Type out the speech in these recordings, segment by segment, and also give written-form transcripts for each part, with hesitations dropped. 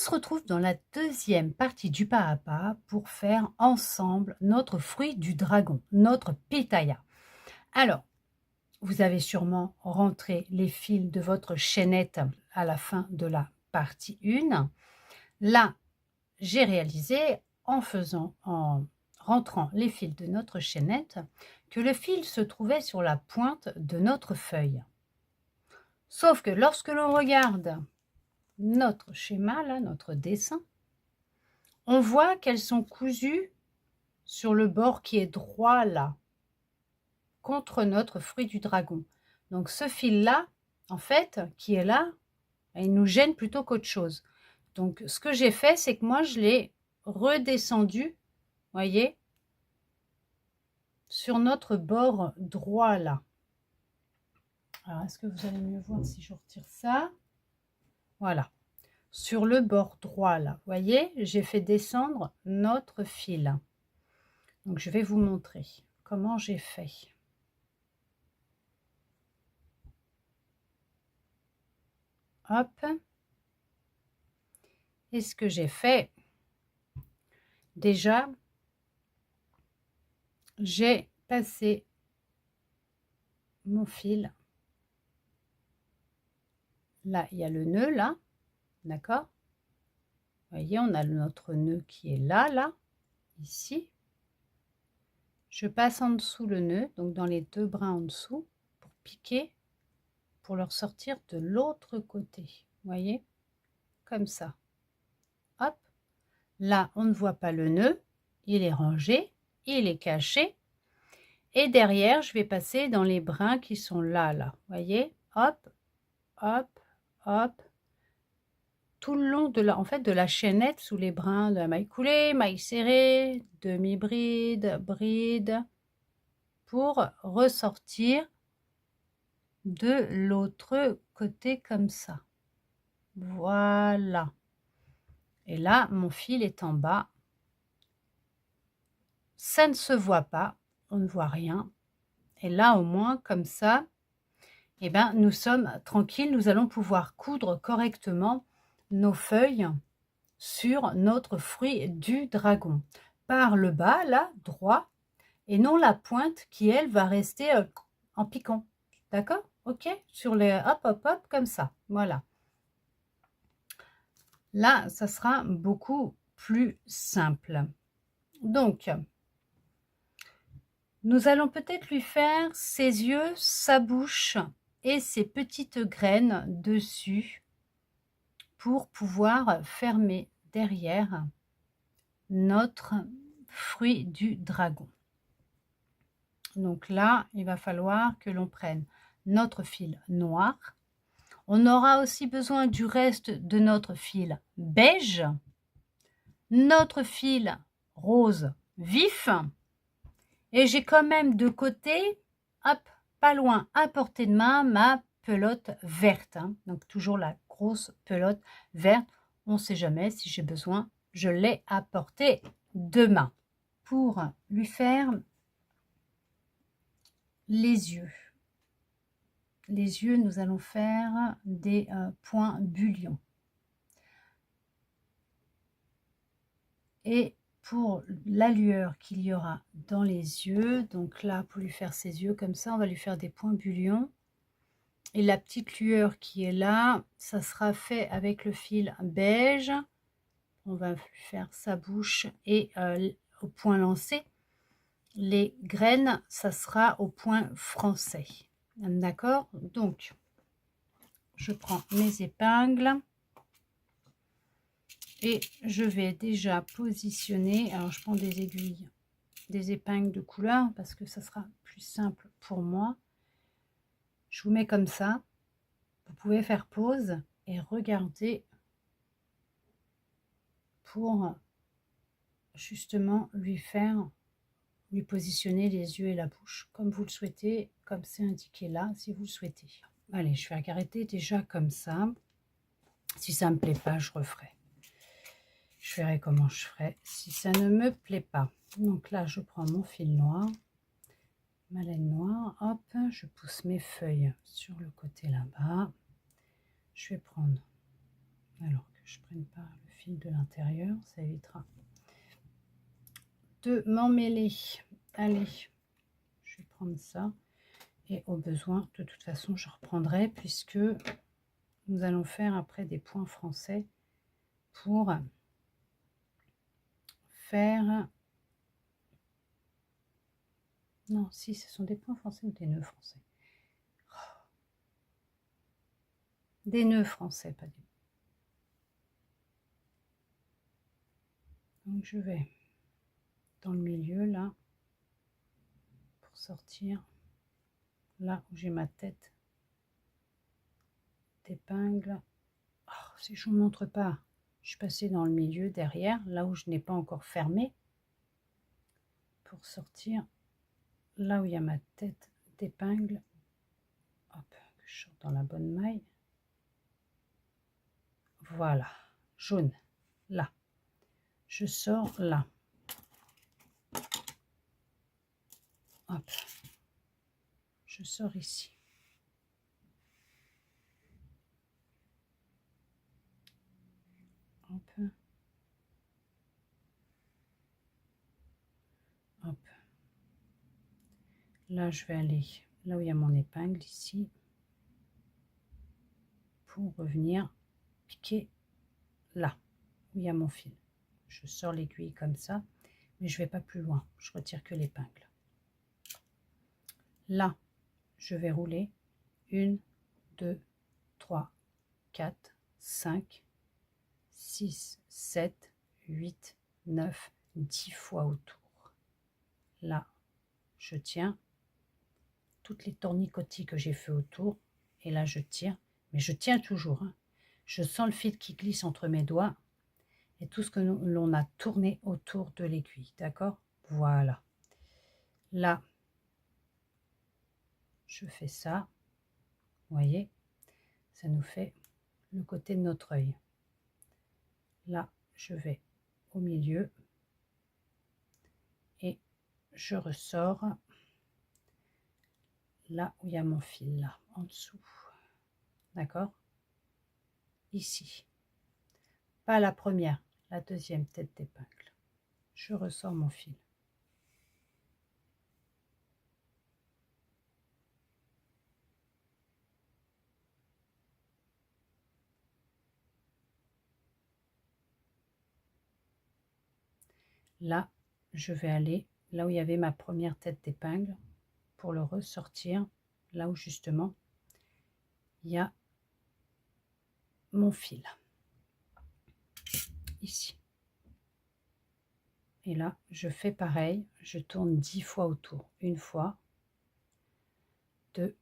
se retrouve dans la deuxième partie du pas à pas pour faire ensemble notre fruit du dragon, notre pitaya. Alors, vous avez sûrement rentré les fils de votre chaînette à la fin de la partie 1. Là, j'ai réalisé en rentrant les fils de notre chaînette que le fil se trouvait sur la pointe de notre feuille. Sauf que lorsque l'on regarde notre schéma, là, notre dessin, on voit qu'elles sont cousues sur le bord qui est droit là, contre notre fruit du dragon. Donc ce fil-là, en fait, qui est là, il nous gêne plutôt qu'autre chose. Donc ce que j'ai fait, c'est que moi, je l'ai redescendu, voyez, sur notre bord droit là. Alors, est-ce que vous allez mieux voir si je retire ça? Voilà. Sur le bord droit là, voyez, j'ai fait descendre notre fil. Donc, je vais vous montrer comment j'ai fait. Hop. Et ce que j'ai fait, déjà, j'ai passé mon fil. Là, il y a le nœud, là, d'accord? Vous voyez, on a notre nœud qui est là, ici. Je passe en dessous le nœud, donc dans les deux brins en dessous, pour piquer, pour leur sortir de l'autre côté. Vous voyez? Comme ça. Hop. Là, on ne voit pas le nœud, il est rangé, il est caché. Et derrière, je vais passer dans les brins qui sont là. Vous voyez? Hop, hop, hop. Tout le long de la chaînette, sous les brins de la maille coulée, maille serrée, demi-bride, bride, pour ressortir de l'autre côté comme ça. Voilà. Et là, mon fil est en bas. Ça ne se voit pas, on ne voit rien. Et là, au moins, comme ça, eh ben, nous sommes tranquilles, nous allons pouvoir coudre correctement nos feuilles sur notre fruit du dragon. Par le bas, là, droit, et non la pointe qui, elle, va rester en piquant. D'accord? Ok? Sur les hop, hop, hop, comme ça. Voilà. Là, ça sera beaucoup plus simple. Donc, nous allons peut-être lui faire ses yeux, sa bouche et ses petites graines dessus pour pouvoir fermer derrière notre fruit du dragon. Donc là, il va falloir que l'on prenne notre fil noir. On aura aussi besoin du reste de notre fil beige, notre fil rose vif, et j'ai quand même de côté, hop, pas loin, à portée de main, ma pelote verte. Donc toujours la grosse pelote verte. On ne sait jamais si j'ai besoin, je l'ai à portée de main. Pour lui faire les yeux. Les yeux, nous allons faire des points bullion. Et pour la lueur qu'il y aura dans les yeux, donc là, pour lui faire ses yeux comme ça, on va lui faire des points bullion. Et la petite lueur qui est là, ça sera fait avec le fil beige. On va lui faire sa bouche et au point lancé. Les graines, ça sera au point français. D'accord? Donc, je prends mes épingles et je vais déjà positionner. Alors, je prends des aiguilles, des épingles de couleur parce que ça sera plus simple pour moi. Je vous mets comme ça. Vous pouvez faire pause et regarder pour justement lui positionner les yeux et la bouche comme vous le souhaitez, comme c'est indiqué là, si vous le souhaitez. Allez, je vais arrêter déjà comme ça. Si ça ne me plaît pas, je referai. Je verrai comment je ferai si ça ne me plaît pas. Donc là, je prends mon fil noir, ma laine noire, hop, je pousse mes feuilles sur le côté là-bas. Je vais prendre, alors que je ne prenne pas le fil de l'intérieur, ça évitera de m'emmêler. Allez, je vais prendre ça. Et au besoin, de toute façon, je reprendrai puisque nous allons faire après des points français pour faire... Non, si, ce sont des points français ou des nœuds français. Des nœuds français, pas des... Donc je vais dans le milieu, là, pour sortir, là où j'ai ma tête d'épingle. Oh, si je ne vous montre pas, je suis passée dans le milieu, derrière, là où je n'ai pas encore fermé, pour sortir là où il y a ma tête d'épingle. Hop, que je sorte dans la bonne maille. Voilà, jaune, là. Je sors là. Hop, je sors ici. Hop. Hop. Là, je vais aller là où il y a mon épingle, ici, pour revenir piquer là, où il y a mon fil. Je sors l'aiguille comme ça, mais je ne vais pas plus loin. Je retire que l'épingle. Là, je vais rouler 1, 2, 3, 4, 5, 6, 7, 8, 9, 10 fois autour. Là, je tiens toutes les tournicotis que j'ai fait autour, et là je tire, mais je tiens toujours, hein. Je sens le fil qui glisse entre mes doigts et tout ce que l'on a tourné autour de l'aiguille, d'accord? Voilà. Là, je fais ça, vous voyez, ça nous fait le côté de notre œil. Là, je vais au milieu et je ressors là où il y a mon fil, là, en dessous, d'accord? Ici, pas la première, la deuxième tête d'épingle. Je ressors mon fil. Là, je vais aller là où il y avait ma première tête d'épingle pour le ressortir, là où justement il y a mon fil, ici. Et là, je fais pareil, je tourne 10 fois autour. 1 fois, 2,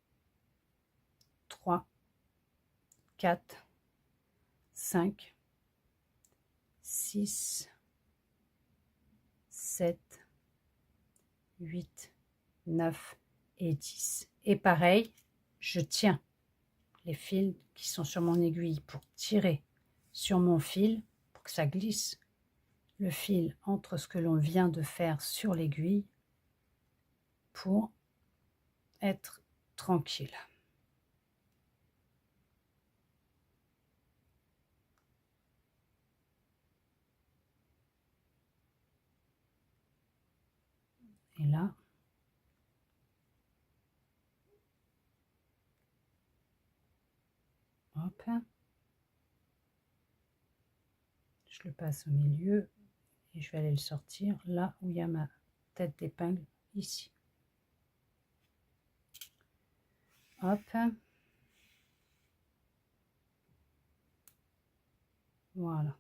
3, 4, 5, 6, 7, 8, 9 et 10. Et pareil, je tiens les fils qui sont sur mon aiguille pour tirer sur mon fil, pour que ça glisse le fil entre ce que l'on vient de faire sur l'aiguille pour être tranquille. Et là, hop, je le passe au milieu et je vais aller le sortir là où il y a ma tête d'épingle, ici. Hop, voilà.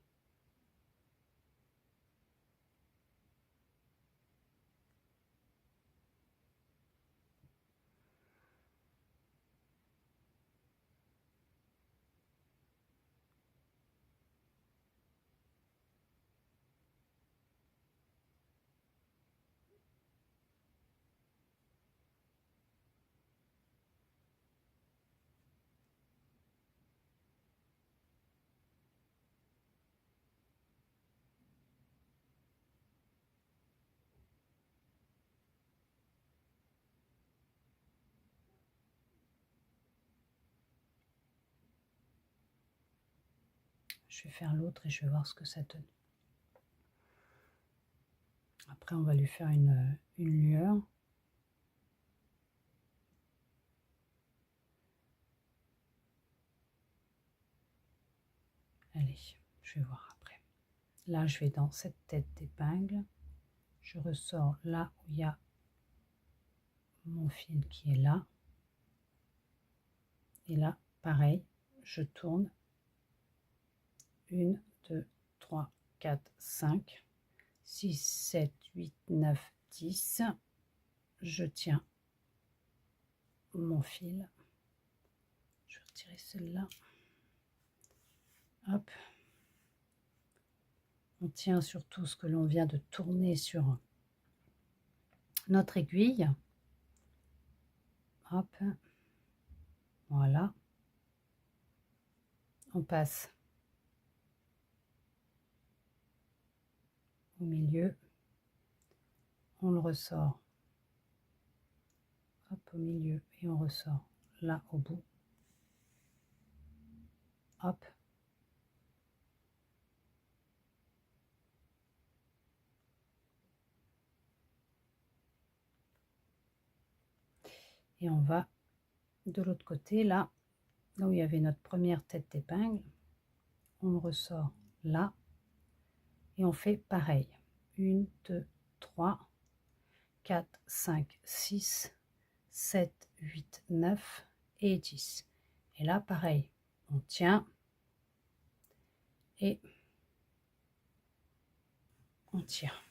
Je vais faire l'autre et je vais voir ce que ça donne. Après, on va lui faire une lueur. Allez, je vais voir après. Là, je vais dans cette tête d'épingle. Je ressors là où il y a mon fil qui est là. Et là, pareil, je tourne. 1, 2, 3, 4, 5, 6, 7, 8, 9, 10. Je tiens mon fil. Je vais retirer celle-là. Hop. On tient sur tout ce que l'on vient de tourner sur notre aiguille. Hop. Voilà. On passe au milieu. On le ressort. Hop, au milieu. Et on ressort là au bout. Hop. Et on va de l'autre côté, là où il y avait notre première tête d'épingle. On le ressort là. Et on fait pareil. 1, 2, 3, 4, 5, 6, 7, 8, 9 et 10. Et là, pareil, on tient et on tire.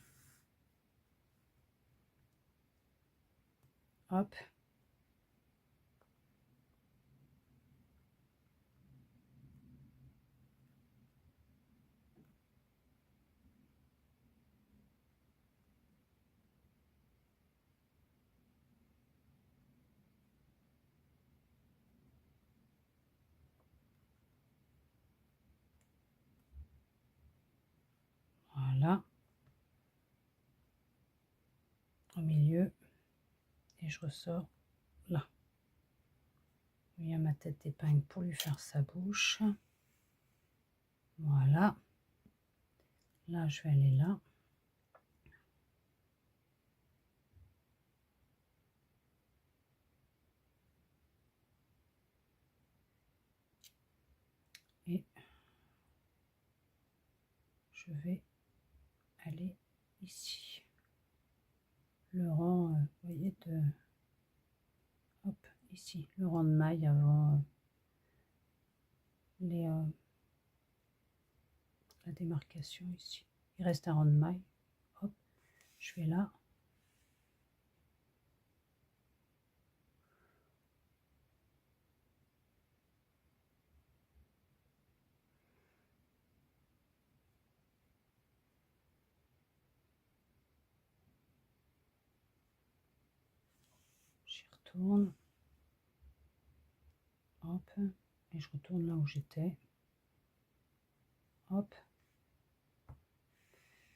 Hop. Voilà. Au milieu. Et je ressors là. Il y a ma tête d'épingle pour lui faire sa bouche. Voilà. Là, je vais aller là. Et je vais aller ici. Le rang, vous voyez, de... Hop, ici, le rang de maille avant la démarcation ici. Il reste un rang de maille. Hop, je vais là. J'y retourne. Hop, et je retourne là où j'étais. Hop.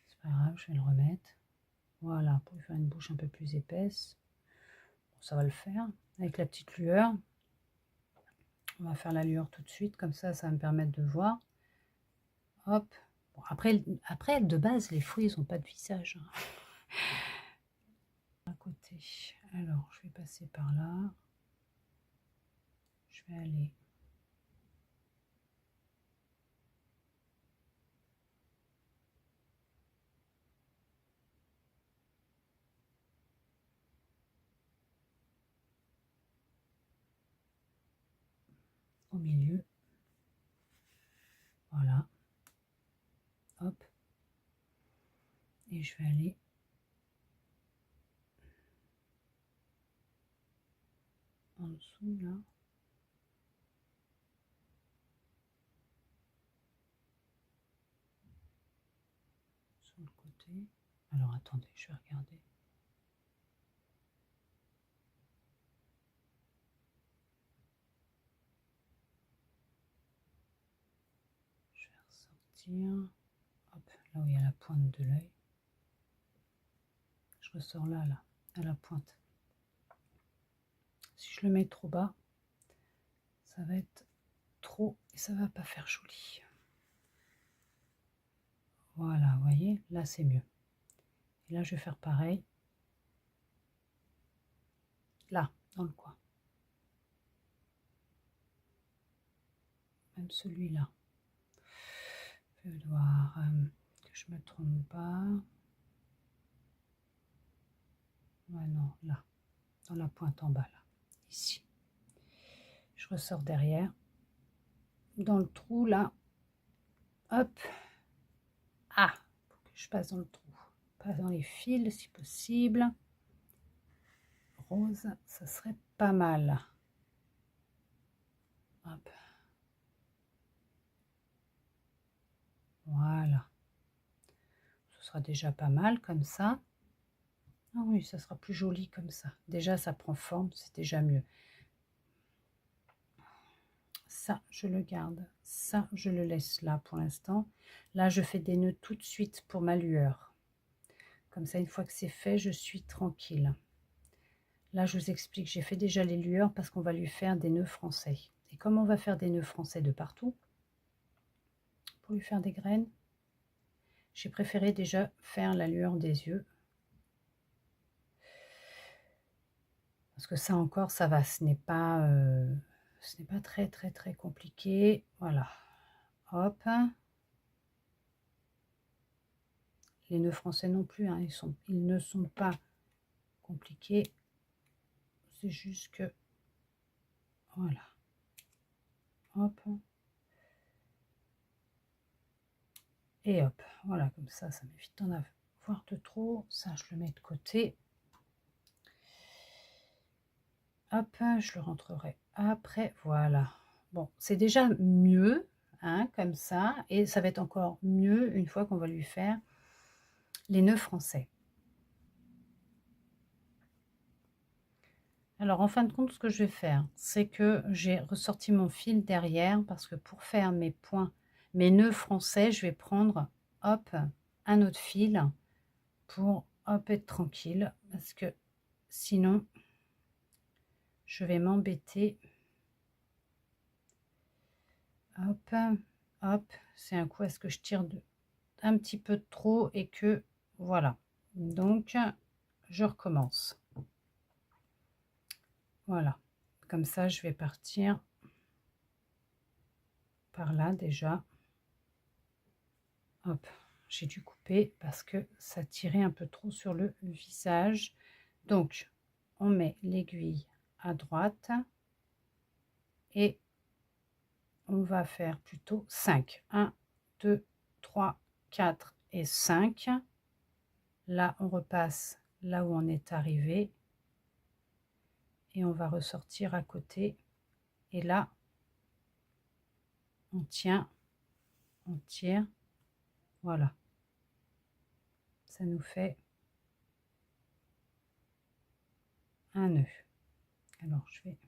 C'est pas grave, je vais le remettre. Voilà, pour lui faire une bouche un peu plus épaisse. Bon, ça va le faire. Avec la petite lueur. On va faire la lueur tout de suite, comme ça va me permettre de voir. Hop. Bon, après, de base, les fruits, ils n'ont pas de visage. À côté. Alors, je vais passer par là. Je vais aller au milieu. Voilà. Hop. Et je vais aller en dessous là. Sur le côté. Alors attendez, je vais regarder. Je vais ressortir. Hop, là où il y a la pointe de l'œil. Je ressors là, à la pointe. Si je le mets trop bas, ça va être trop et ça va pas faire joli. Voilà, vous voyez, là c'est mieux. Et là, je vais faire pareil. Là, dans le coin. Même celui-là. Je vais voir que je me trompe pas. Ouais, non, là. Dans la pointe en bas, là. Ici. Je ressors derrière. Dans le trou, là. Hop. Ah, faut que je passe dans le trou. Pas dans les fils, si possible. Rose, ça serait pas mal. Hop. Voilà. Ce sera déjà pas mal comme ça. Ah oui, ça sera plus joli comme ça. Déjà, ça prend forme, c'est déjà mieux. Ça, je le garde. Ça, je le laisse là pour l'instant. Là, je fais des nœuds tout de suite pour ma lueur. Comme ça, une fois que c'est fait, je suis tranquille. Là, je vous explique, j'ai fait déjà les lueurs parce qu'on va lui faire des nœuds français. Et comme on va faire des nœuds français de partout, pour lui faire des graines, j'ai préféré déjà faire la lueur des yeux. Parce que ça encore, ça va, ce n'est pas très compliqué. Voilà, hop. Les nœuds français non plus, hein, ils ne sont pas compliqués. C'est juste que, voilà, hop. Et hop, voilà, comme ça m'évite d'en avoir de trop. Ça, je le mets de côté. Hop, je le rentrerai après, voilà. Bon, c'est déjà mieux, hein, comme ça. Et ça va être encore mieux une fois qu'on va lui faire les nœuds français. Alors, en fin de compte, ce que je vais faire, c'est que j'ai ressorti mon fil derrière parce que pour faire mes points, mes nœuds français, je vais prendre, hop, un autre fil pour, hop, être tranquille parce que sinon, je vais m'embêter. Hop, hop, c'est un coup, est-ce que je tire un petit peu de trop et que, voilà. Donc, je recommence. Voilà, comme ça, je vais partir par là déjà. Hop, j'ai dû couper parce que ça tirait un peu trop sur le visage. Donc, on met l'aiguille à droite et on va faire plutôt 5. 1, 2, 3, 4 et 5. Là, on repasse là où on est arrivé et on va ressortir à côté. Et là, on tient, on tire. Voilà. Ça nous fait un nœud. Alors, je vais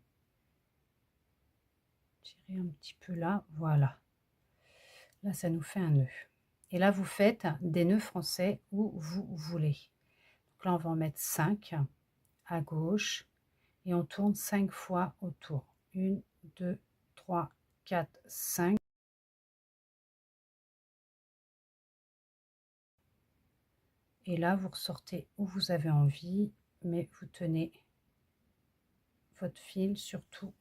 tirer un petit peu là. Voilà. Là, ça nous fait un nœud. Et là, vous faites des nœuds français où vous voulez. Donc là, on va en mettre 5 à gauche et on tourne 5 fois autour. 1, 2, 3, 4, 5. Et là, vous ressortez où vous avez envie, mais vous tenez votre fil surtout.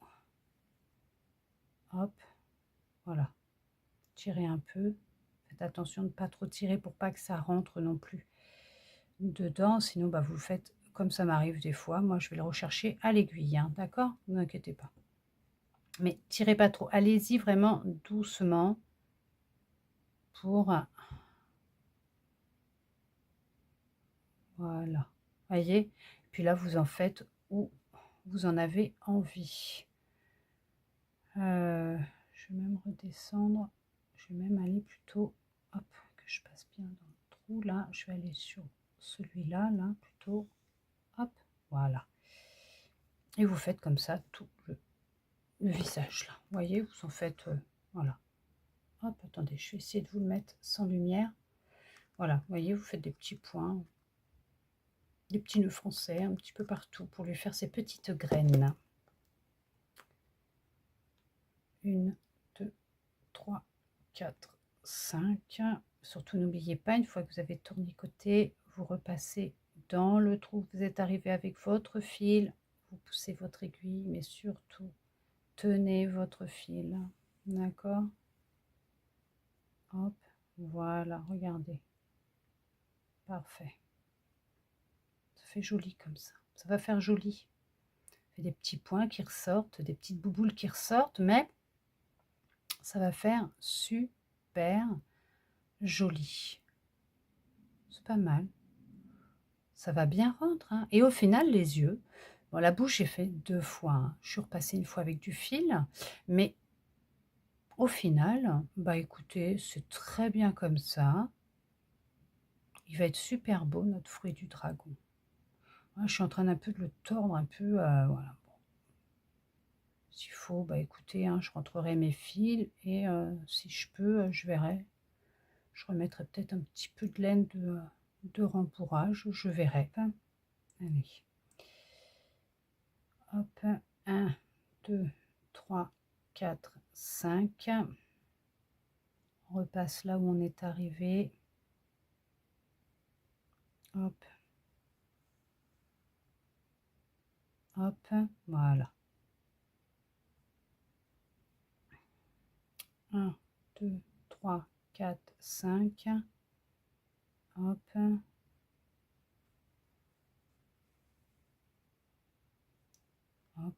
Hop, voilà. Tirez un peu. Faites attention de ne pas trop tirer pour pas que ça rentre non plus dedans. Sinon, bah, vous faites comme ça m'arrive des fois. Moi, je vais le rechercher à l'aiguille, hein, d'accord? Ne vous inquiétez pas. Mais tirez pas trop. Allez-y vraiment doucement pour... Voilà. Voyez? Puis là, vous en faites où vous en avez envie. Je vais même redescendre. Je vais même aller plutôt... Hop, que je passe bien dans le trou. Là, je vais aller sur celui-là, là, plutôt. Hop, voilà. Et vous faites comme ça tout le visage, là. Vous voyez, vous en faites... voilà. Hop, attendez, je vais essayer de vous le mettre sans lumière. Voilà, vous voyez, vous faites des petits points, des petits nœuds français un petit peu partout pour lui faire ses petites graines. 1, 2, 3, 4, 5. Surtout, n'oubliez pas, une fois que vous avez tournicoté, vous repassez dans le trou que vous êtes arrivé avec votre fil. Vous poussez votre aiguille, mais surtout, tenez votre fil. D'accord? Hop, voilà, regardez. Parfait. Ça fait joli comme ça. Ça va faire joli. Ça fait des petits points qui ressortent, des petites bouboules qui ressortent, mais ça va faire super joli. C'est pas mal. Ça va bien rendre, hein. Et au final, les yeux, bon, la bouche, j'ai fait 2 fois, hein. Je suis repassée une fois avec du fil, mais au final, bah écoutez, c'est très bien comme ça. Il va être super beau, notre fruit du dragon. Ah, je suis en train d'un peu de le tordre un peu, voilà. Bon. S'il faut, bah écoutez, hein, je rentrerai mes fils et si je peux, je verrai. Je remettrai peut-être un petit peu de laine de rembourrage, je verrai. Allez. Hop, 1, 2, 3, 4, 5. On repasse là où on est arrivé. Hop. Hop, voilà. 1, 2, 3, 4, 5. Hop. Hop.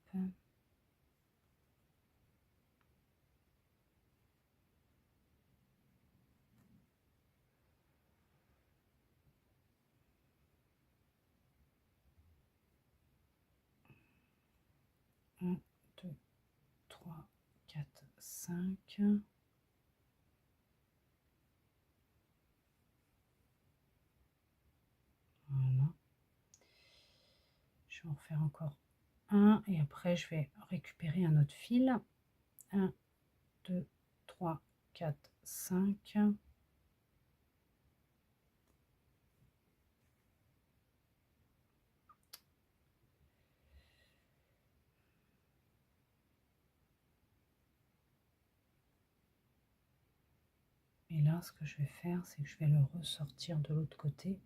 Un, 2, 3, 4, 5. Voilà. Je vais en faire encore un et après je vais récupérer un autre fil. 1, 2, 3, 4, 5. Et là, ce que je vais faire, c'est que je vais le ressortir de l'autre côté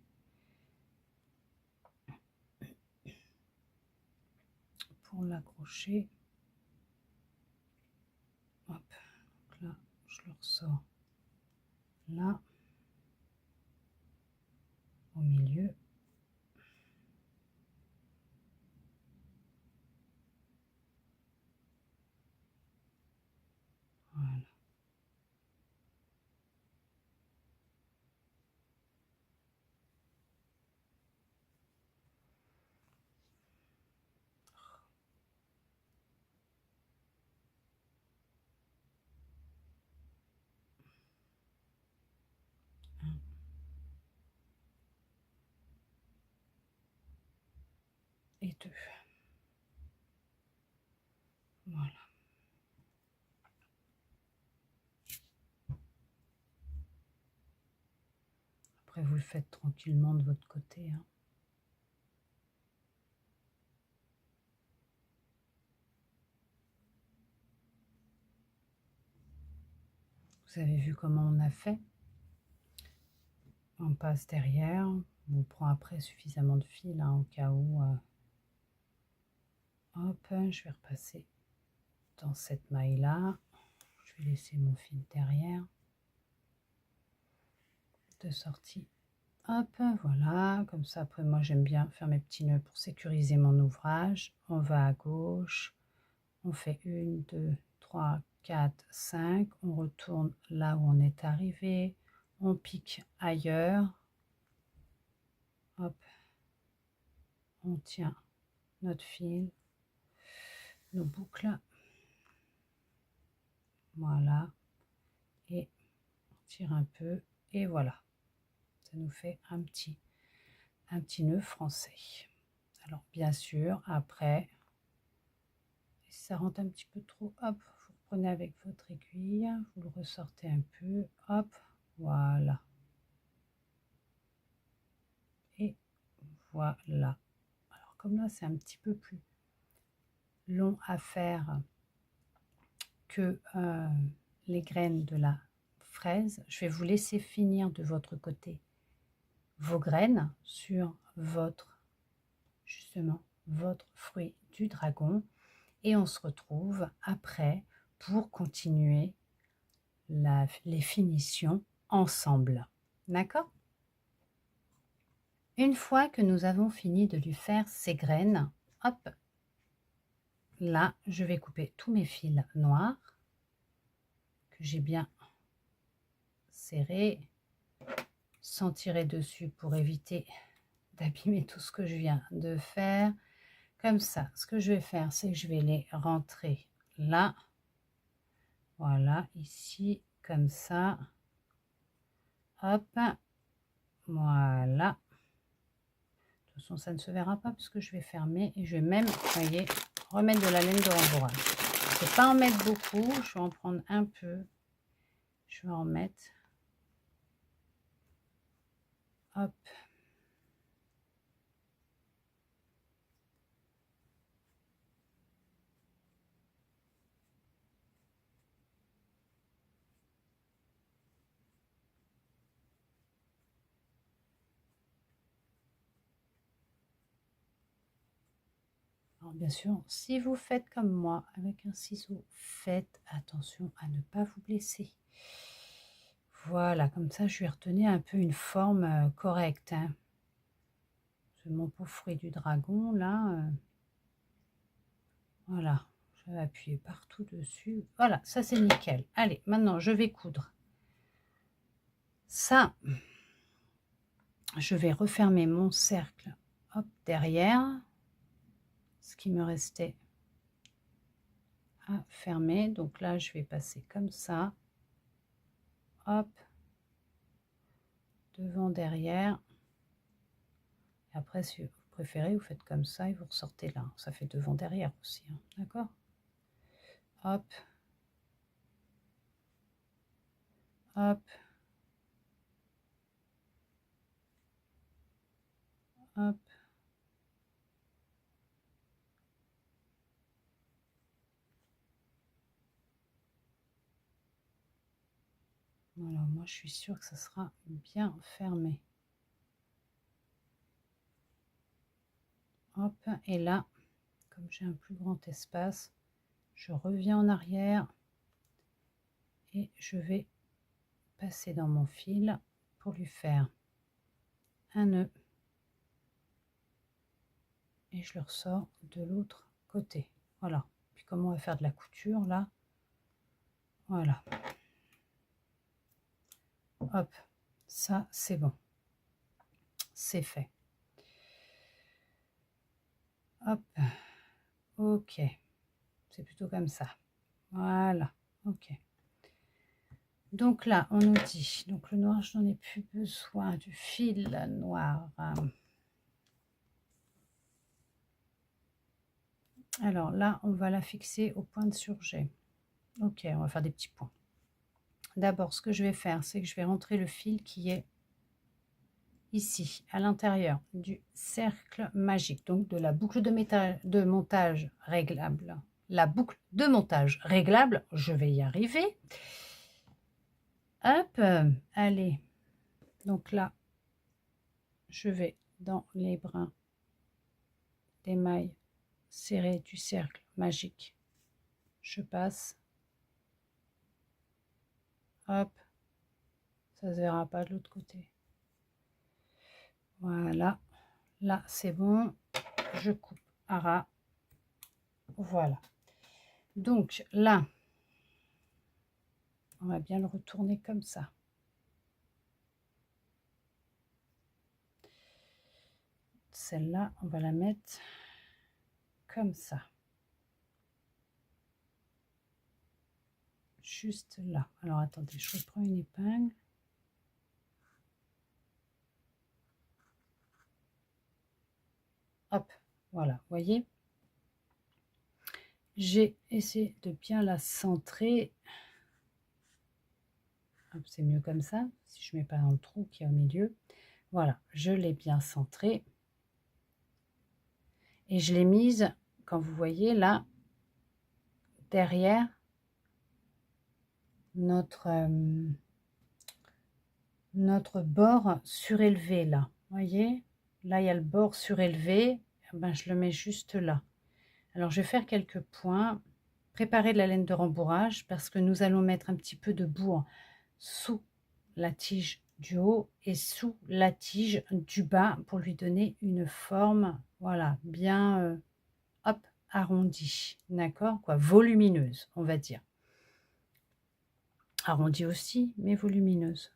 pour l'accrocher. Hop, donc là, je le ressors là, au milieu. Voilà. Un et deux. Voilà. Après, vous le faites tranquillement de votre côté, hein. Vous avez vu comment on a fait? On passe derrière. On prend après suffisamment de fil, hein, au cas où. Hop, je vais repasser dans cette maille-là. Je vais laisser mon fil derrière. De sortie. Hop, voilà, comme ça après moi j'aime bien faire mes petits nœuds pour sécuriser mon ouvrage. On va à gauche, on fait 1, 2, 3, 4, 5, on retourne là où on est arrivé, on pique ailleurs, hop, on tient notre fil, nos boucles, voilà, et on tire un peu, et voilà, ça nous fait un petit nœud français. Alors bien sûr, après, si ça rentre un petit peu trop, hop, vous reprenez avec votre aiguille, vous le ressortez un peu, hop, voilà. Et voilà. Alors comme là, c'est un petit peu plus long à faire que les graines de la fraise. Je vais vous laisser finir de votre côté vos graines sur justement, votre fruit du dragon. Et on se retrouve après pour continuer les finitions ensemble. D'accord? Une fois que nous avons fini de lui faire ses graines, hop, là, je vais couper tous mes fils noirs que j'ai bien serrés, sans tirer dessus pour éviter d'abîmer tout ce que je viens de faire. Comme ça, ce que je vais faire, c'est que je vais les rentrer là. Voilà, ici, comme ça. Hop, voilà. De toute façon, ça ne se verra pas puisque je vais fermer et je vais même, voyez, remettre de la laine de rembourrage. Je ne vais pas en mettre beaucoup, je vais en prendre un peu. Je vais en mettre. Hop. Alors bien sûr, si vous faites comme moi avec un ciseau, faites attention à ne pas vous blesser. Voilà, comme ça je vais retenir un peu une forme correcte. Hein. Mon pauvre fruit du dragon, là, voilà, je vais appuyer partout dessus. Voilà, ça c'est nickel. Allez, maintenant je vais coudre. Ça, je vais refermer mon cercle, hop, derrière, ce qui me restait à fermer. Donc là, je vais passer comme ça, hop, devant, derrière. Et après, si vous préférez, vous faites comme ça et vous ressortez là. Ça fait devant, derrière aussi, hein, d'accord? Hop, hop, hop. Voilà, moi je suis sûre que ça sera bien fermé. Hop, et là, comme j'ai un plus grand espace, je reviens en arrière et je vais passer dans mon fil pour lui faire un nœud et je le ressors de l'autre côté. Voilà. Puis comme on va faire de la couture là, voilà. Hop, ça c'est bon, c'est fait. Hop, ok, c'est plutôt comme ça. Voilà, ok. Donc là, on nous dit, donc le noir, je n'en ai plus besoin du fil noir. Alors là, on va la fixer au point de surjet. Ok, on va faire des petits points. D'abord, ce que je vais faire, c'est que je vais rentrer le fil qui est ici, à l'intérieur du cercle magique, donc de la boucle de montage réglable. La boucle de montage réglable, je vais y arriver. Hop, allez. Donc là, je vais dans les brins des mailles serrées du cercle magique. Je passe. Hop, ça ne se verra pas de l'autre côté. Voilà, là c'est bon, je coupe à ras. Voilà. Donc là, on va bien le retourner comme ça. Celle-là, on va la mettre comme ça. Juste là. Alors attendez, je reprends une épingle. Hop, voilà, voyez. J'ai essayé de bien la centrer. C'est mieux comme ça, si je ne mets pas dans le trou qui est au milieu. Voilà, je l'ai bien centré. Et je l'ai mise, quand vous voyez là, derrière notre notre bord surélevé là. Voyez, là il y a le bord surélevé, eh ben, je le mets juste là. Alors je vais faire quelques points, préparer de la laine de rembourrage parce que nous allons mettre un petit peu de bourre sous la tige du haut et sous la tige du bas pour lui donner une forme, voilà, bien hop, arrondie, d'accord, quoi, volumineuse, on va dire. Arrondie aussi, mais volumineuse.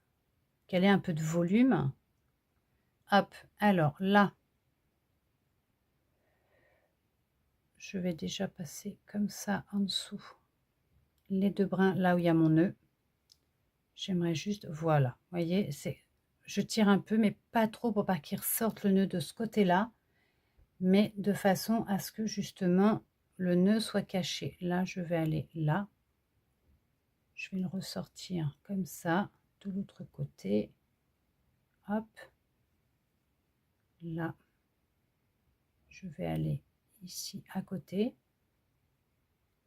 Qu'elle ait un peu de volume. Hop, alors là, je vais déjà passer comme ça en dessous les deux brins là où il y a mon nœud. J'aimerais juste, voilà, voyez, c'est, je tire un peu, mais pas trop pour pas qu'il ressorte le nœud de ce côté-là, mais de façon à ce que justement le nœud soit caché. Là, je vais aller là. Je vais le ressortir comme ça, de l'autre côté. Hop. Là. Je vais aller ici à côté,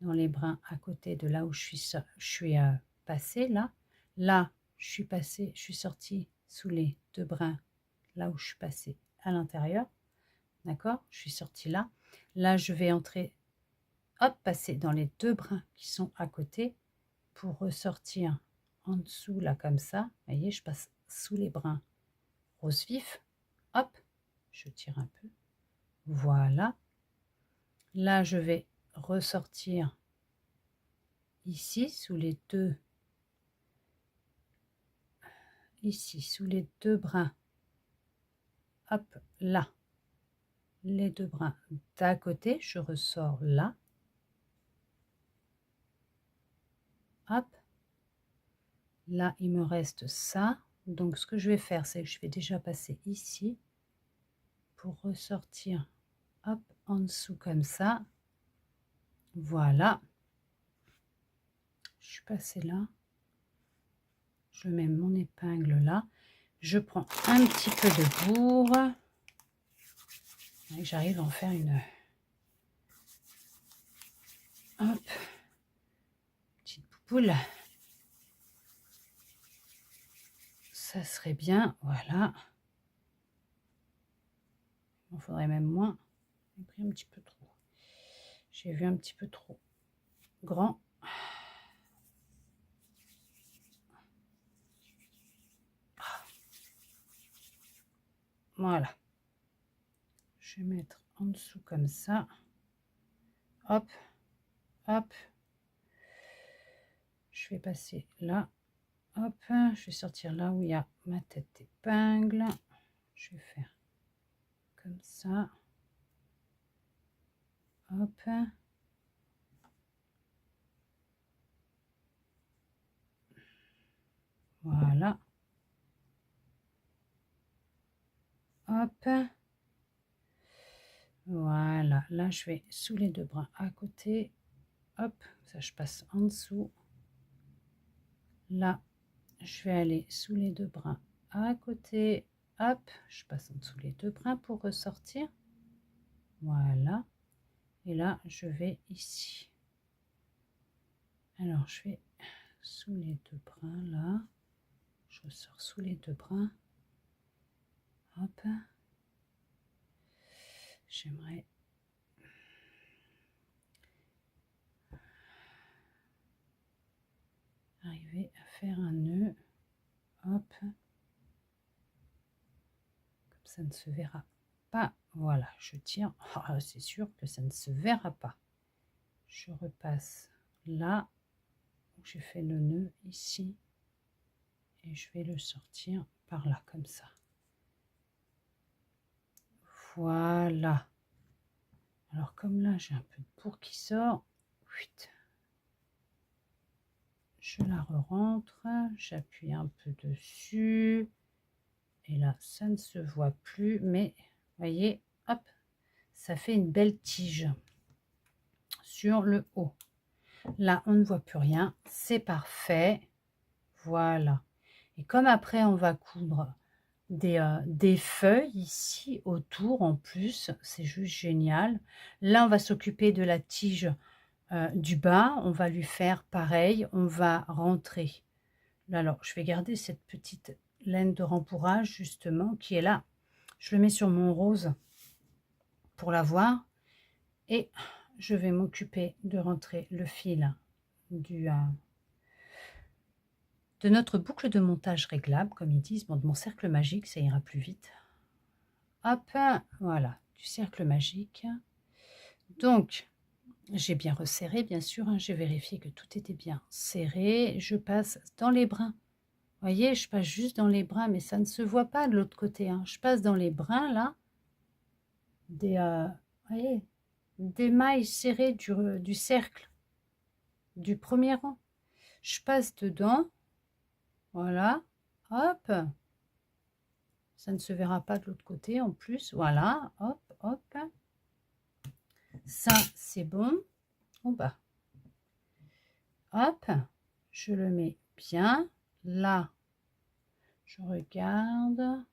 dans les brins à côté de là où je suis passée, là. Là, je suis passée, je suis sortie sous les deux brins, là où je suis passée à l'intérieur. D'accord, je suis sortie là. Là, je vais entrer, hop, passer dans les deux brins qui sont à côté pour ressortir en dessous, là, comme ça. Vous voyez, je passe sous les brins rose vif. Hop, je tire un peu. Voilà. Là, je vais ressortir ici, sous les deux, ici, sous les deux brins. Hop, là. Les deux brins d'à côté, je ressors là. Hop. Là, il me reste ça. Donc, ce que je vais faire, c'est que je vais déjà passer ici pour ressortir, hop, en dessous comme ça. Voilà. Je suis passée là. Je mets mon épingle là. Je prends un petit peu de bourre. J'arrive à en faire une... Hop. Petite poupoule. Ça serait bien, voilà. Il faudrait même moins. J'ai pris un petit peu trop. J'ai vu un petit peu trop grand. Voilà. Je vais mettre en dessous comme ça. Hop, hop. Je vais passer là. Hop, je vais sortir là où il y a ma tête d'épingle. Je vais faire comme ça. Hop. Voilà. Hop. Voilà. Là, je vais sous les deux bras à côté. Hop. Ça, je passe en dessous. Là, je vais aller sous les deux bras à côté. Hop. Je passe en dessous les deux bras pour ressortir. Voilà. Et là, je vais ici. Alors, je vais sous les deux brins là. Je ressors sous les deux brins. Hop. J'aimerais arriver à faire un nœud. Hop. Comme ça ne se verra pas. Voilà, je tire. Oh, c'est sûr que ça ne se verra pas. Je repasse là où j'ai fait le nœud ici. Et je vais le sortir par là, comme ça. Voilà. Alors comme là, j'ai un peu de bourre qui sort. Je la re-rentre. J'appuie un peu dessus. Et là, ça ne se voit plus. Mais, voyez, hop, ça fait une belle tige sur le haut. Là, on ne voit plus rien. C'est parfait. Voilà. Et comme après, on va coudre des feuilles ici autour en plus, c'est juste génial. Là, on va s'occuper de la tige du bas. On va lui faire pareil. On va rentrer. Alors, je vais garder cette petite laine de rempourrage justement qui est là. Je le mets sur mon rose pour la voir et je vais m'occuper de rentrer le fil de notre boucle de montage réglable, comme ils disent, bon, de mon cercle magique, ça ira plus vite. Hop, voilà, du cercle magique. Donc, j'ai bien resserré, bien sûr, hein, j'ai vérifié que tout était bien serré. Je passe dans les brins. Vous voyez, je passe juste dans les brins, mais ça ne se voit pas de l'autre côté. Hein. Je passe dans les brins, là, voyez, des mailles serrées du cercle, du premier rang. Je passe dedans, voilà, hop. Ça ne se verra pas de l'autre côté en plus, voilà, hop, hop. Ça, c'est bon. En bas. Hop, je le mets bien. Là, je regarde.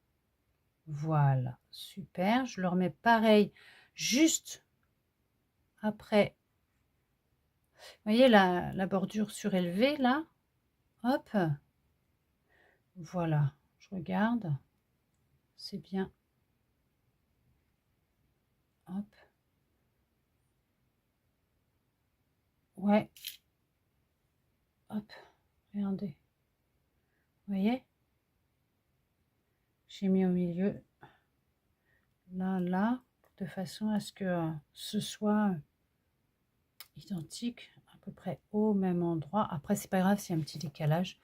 Voilà, super. Je le remets pareil, juste après. Vous voyez la bordure surélevée, là. Hop. Voilà, je regarde. C'est bien. Hop. Ouais. Hop, regardez. Vous voyez? J'ai mis au milieu. Là, là, de façon à ce que ce soit identique à peu près au même endroit. Après, c'est pas grave s'il y a un petit décalage.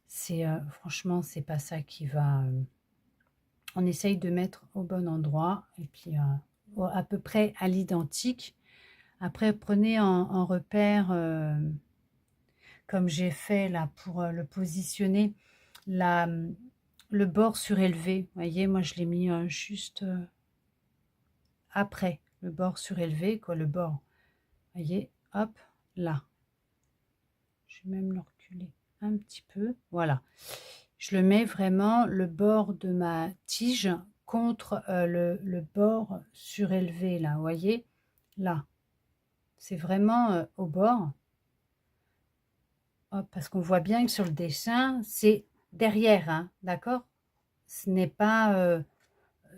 C'est franchement, c'est pas ça qui va. On essaye de mettre au bon endroit et puis à peu près à l'identique. Après, prenez en repère, comme j'ai fait là pour le positionner, le bord surélevé. Vous voyez, moi je l'ai mis juste après le bord surélevé, quoi, le bord. Vous voyez, hop, là. Je vais même le reculer un petit peu. Voilà. Je le mets vraiment le bord de ma tige contre le bord surélevé, là. Vous voyez, là. C'est vraiment au bord. Hop, parce qu'on voit bien que sur le dessin, c'est derrière, hein, d'accord? Ce n'est pas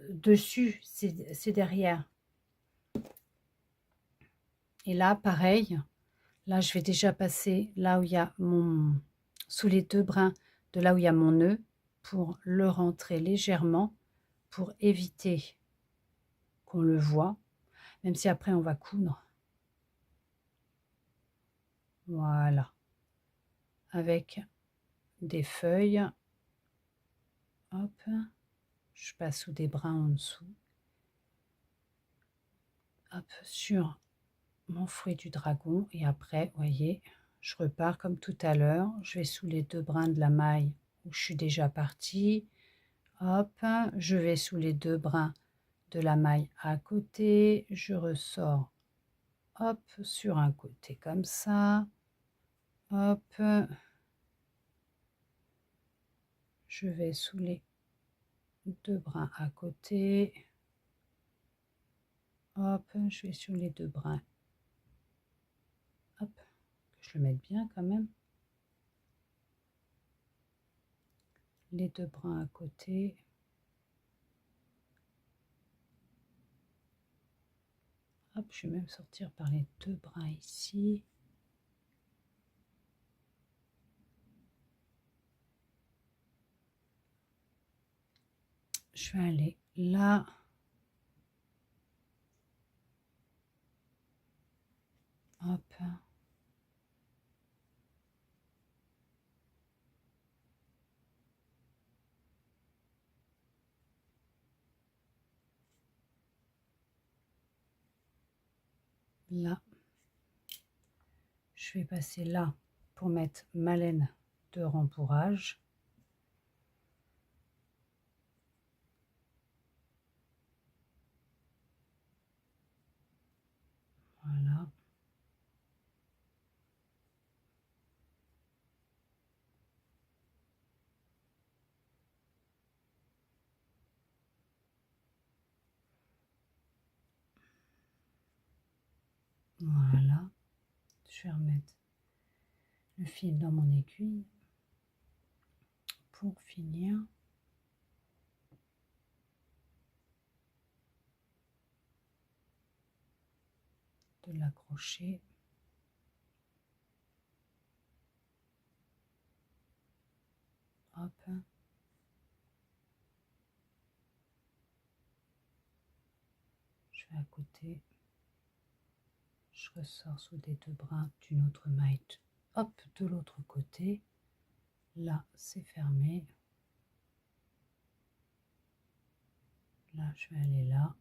dessus, c'est derrière. Et là, pareil. Là, je vais déjà passer là où il y a sous les deux brins de là où il y a mon nœud pour le rentrer légèrement pour éviter qu'on le voit, même si après on va coudre. Voilà. Avec des feuilles. Hop. Je passe sous des brins en dessous. Hop, sur mon fruit du dragon. Et après, vous voyez, je repars comme tout à l'heure. Je vais sous les deux brins de la maille où je suis déjà partie. Hop, je vais sous les deux brins de la maille à côté. Je ressors, hop, sur un côté comme ça. Hop, je vais sous les deux brins à côté. Hop, je vais sur les deux brins. Hop, que je le mette bien quand même. Les deux brins à côté. Hop, je vais même sortir par les deux brins ici. Je vais aller là. Hop. Là. Je vais passer là pour mettre ma laine de rempourrage. Voilà. Voilà. Je vais remettre le fil dans mon aiguille pour finir. de l'accrocher. Hop. Je vais à côté. Je ressors sous des deux brins d'une autre maille. Hop, de l'autre côté. Là, c'est fermé. Là, je vais aller là.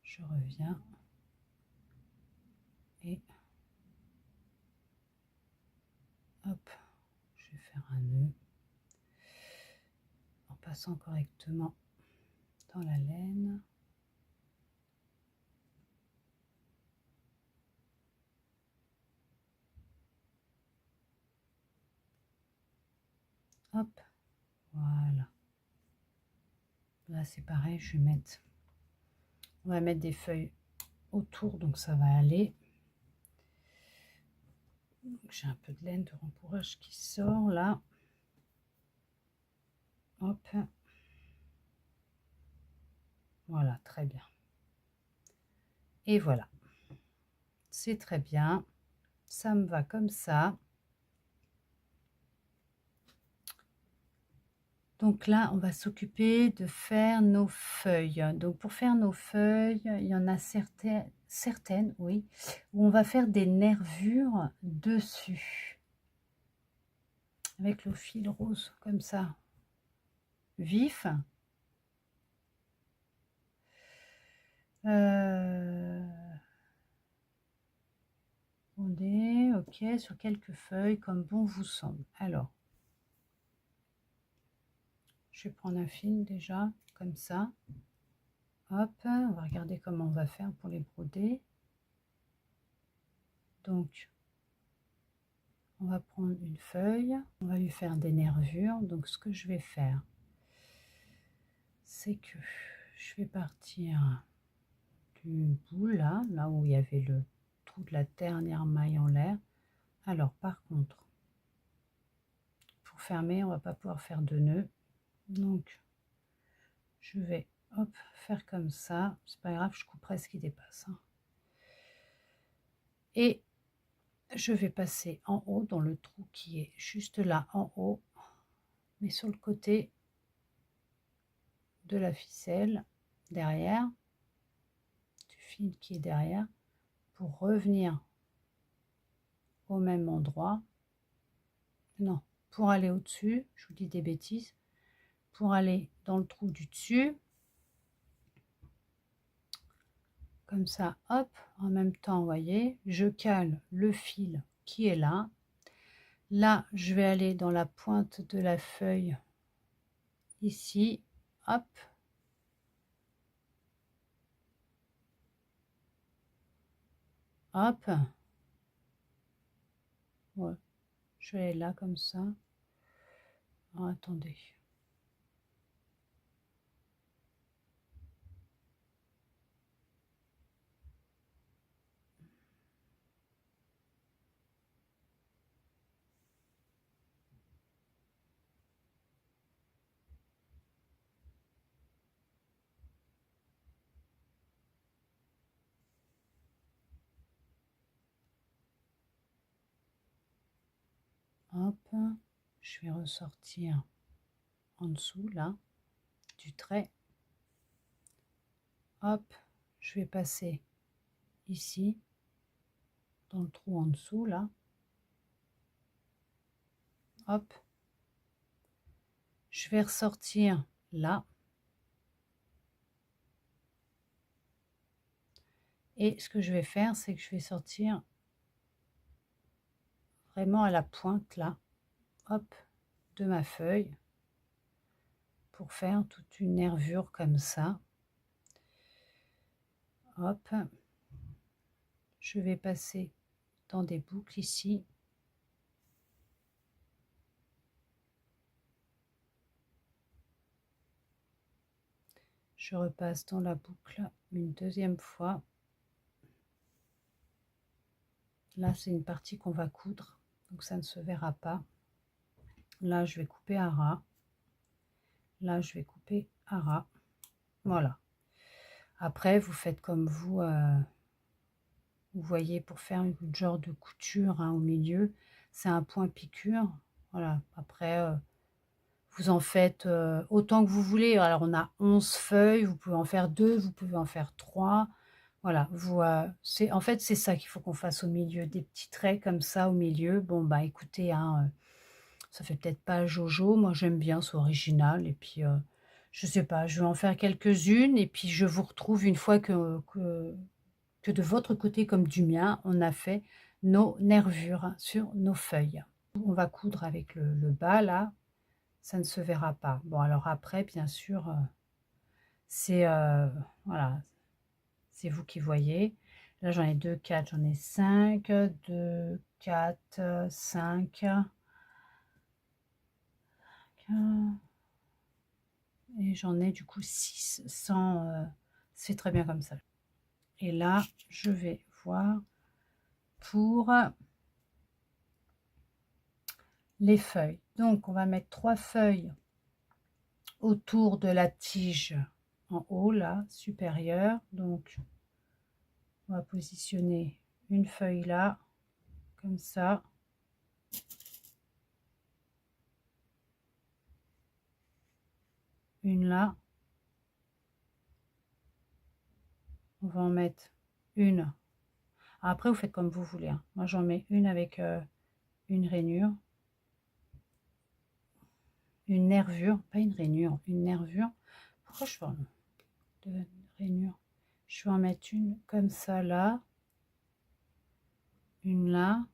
Je reviens. Et hop, je vais faire un nœud en passant correctement dans la laine. Hop, voilà. Là, c'est pareil, on va mettre des feuilles autour, donc ça va aller. J'ai un peu de laine de rempourrage qui sort là. Hop. Voilà, très bien. Et voilà. C'est très bien. Ça me va comme ça. Donc là, on va s'occuper de faire nos feuilles. Donc pour faire nos feuilles, il y en a certaines, oui, où on va faire des nervures dessus. Avec le fil rose, comme ça, vif. On est ok sur quelques feuilles comme bon vous semble. Alors, je vais prendre un fil déjà, comme ça. Hop, on va regarder comment on va faire pour les broder. Donc, on va prendre une feuille, on va lui faire des nervures. Donc, ce que je vais faire, c'est que je vais partir du bout là où il y avait le trou de la dernière maille en l'air. Alors, par contre, pour fermer, on va pas pouvoir faire de nœud. Donc, je vais hop, faire comme ça. C'est pas grave, je couperai ce qui dépasse. Hein. Et je vais passer en haut dans le trou qui est juste là en haut, mais sur le côté de la ficelle derrière, du fil qui est derrière, pour revenir au même endroit. Non, pour aller au-dessus, je vous dis des bêtises, pour aller dans le trou du dessus, comme ça, hop, en même temps, vous voyez, je cale le fil qui est là. Là, je vais aller dans la pointe de la feuille, ici, hop. Hop. Ouais. Je vais aller là, comme ça. Oh, attendez. Hop, je vais ressortir en dessous là du trait. Hop, je vais passer ici dans le trou en dessous là. Hop, je vais ressortir là. Et ce que je vais faire, c'est que je vais sortir vraiment à la pointe là, hop, de ma feuille pour faire toute une nervure comme ça. Hop, je vais passer dans des boucles ici. Je repasse dans la boucle une deuxième fois. Là, c'est une partie qu'on va coudre, donc ça ne se verra pas. Là, je vais couper à ras. Là, je vais couper à ras. Voilà. Après, vous faites comme vous vous voyez, pour faire une genre de couture hein, au milieu. C'est un point piqûre. Voilà, après, vous en faites autant que vous voulez. Alors, on a 11 feuilles, vous pouvez en faire 2, vous pouvez en faire 3. Voilà, vous, en fait, c'est ça qu'il faut qu'on fasse au milieu, des petits traits comme ça au milieu. Bon, bah écoutez, hein, ça fait peut-être pas Jojo, moi j'aime bien, c'est original. Et puis, je sais pas, je vais en faire quelques-unes et puis je vous retrouve une fois que de votre côté comme du mien, on a fait nos nervures sur nos feuilles. On va coudre avec le bas là, ça ne se verra pas. Bon alors après bien sûr, c'est voilà, c'est vous qui voyez. Là j'en ai 2, 4, j'en ai 5, 2, 4, 5. Et j'en ai du coup 6 sans... c'est très bien comme ça. Et là, je vais voir pour les feuilles. Donc, on va mettre 3 feuilles autour de la tige en haut, là, supérieure. Donc, on va positionner une feuille là, comme ça. Une là. On va en mettre une. Après, vous faites comme vous voulez. Hein. Moi, j'en mets une avec une rainure. Une nervure, pas une rainure, une nervure. Pourquoi je fais de rainure? Je vais en mettre une comme ça là. Une là.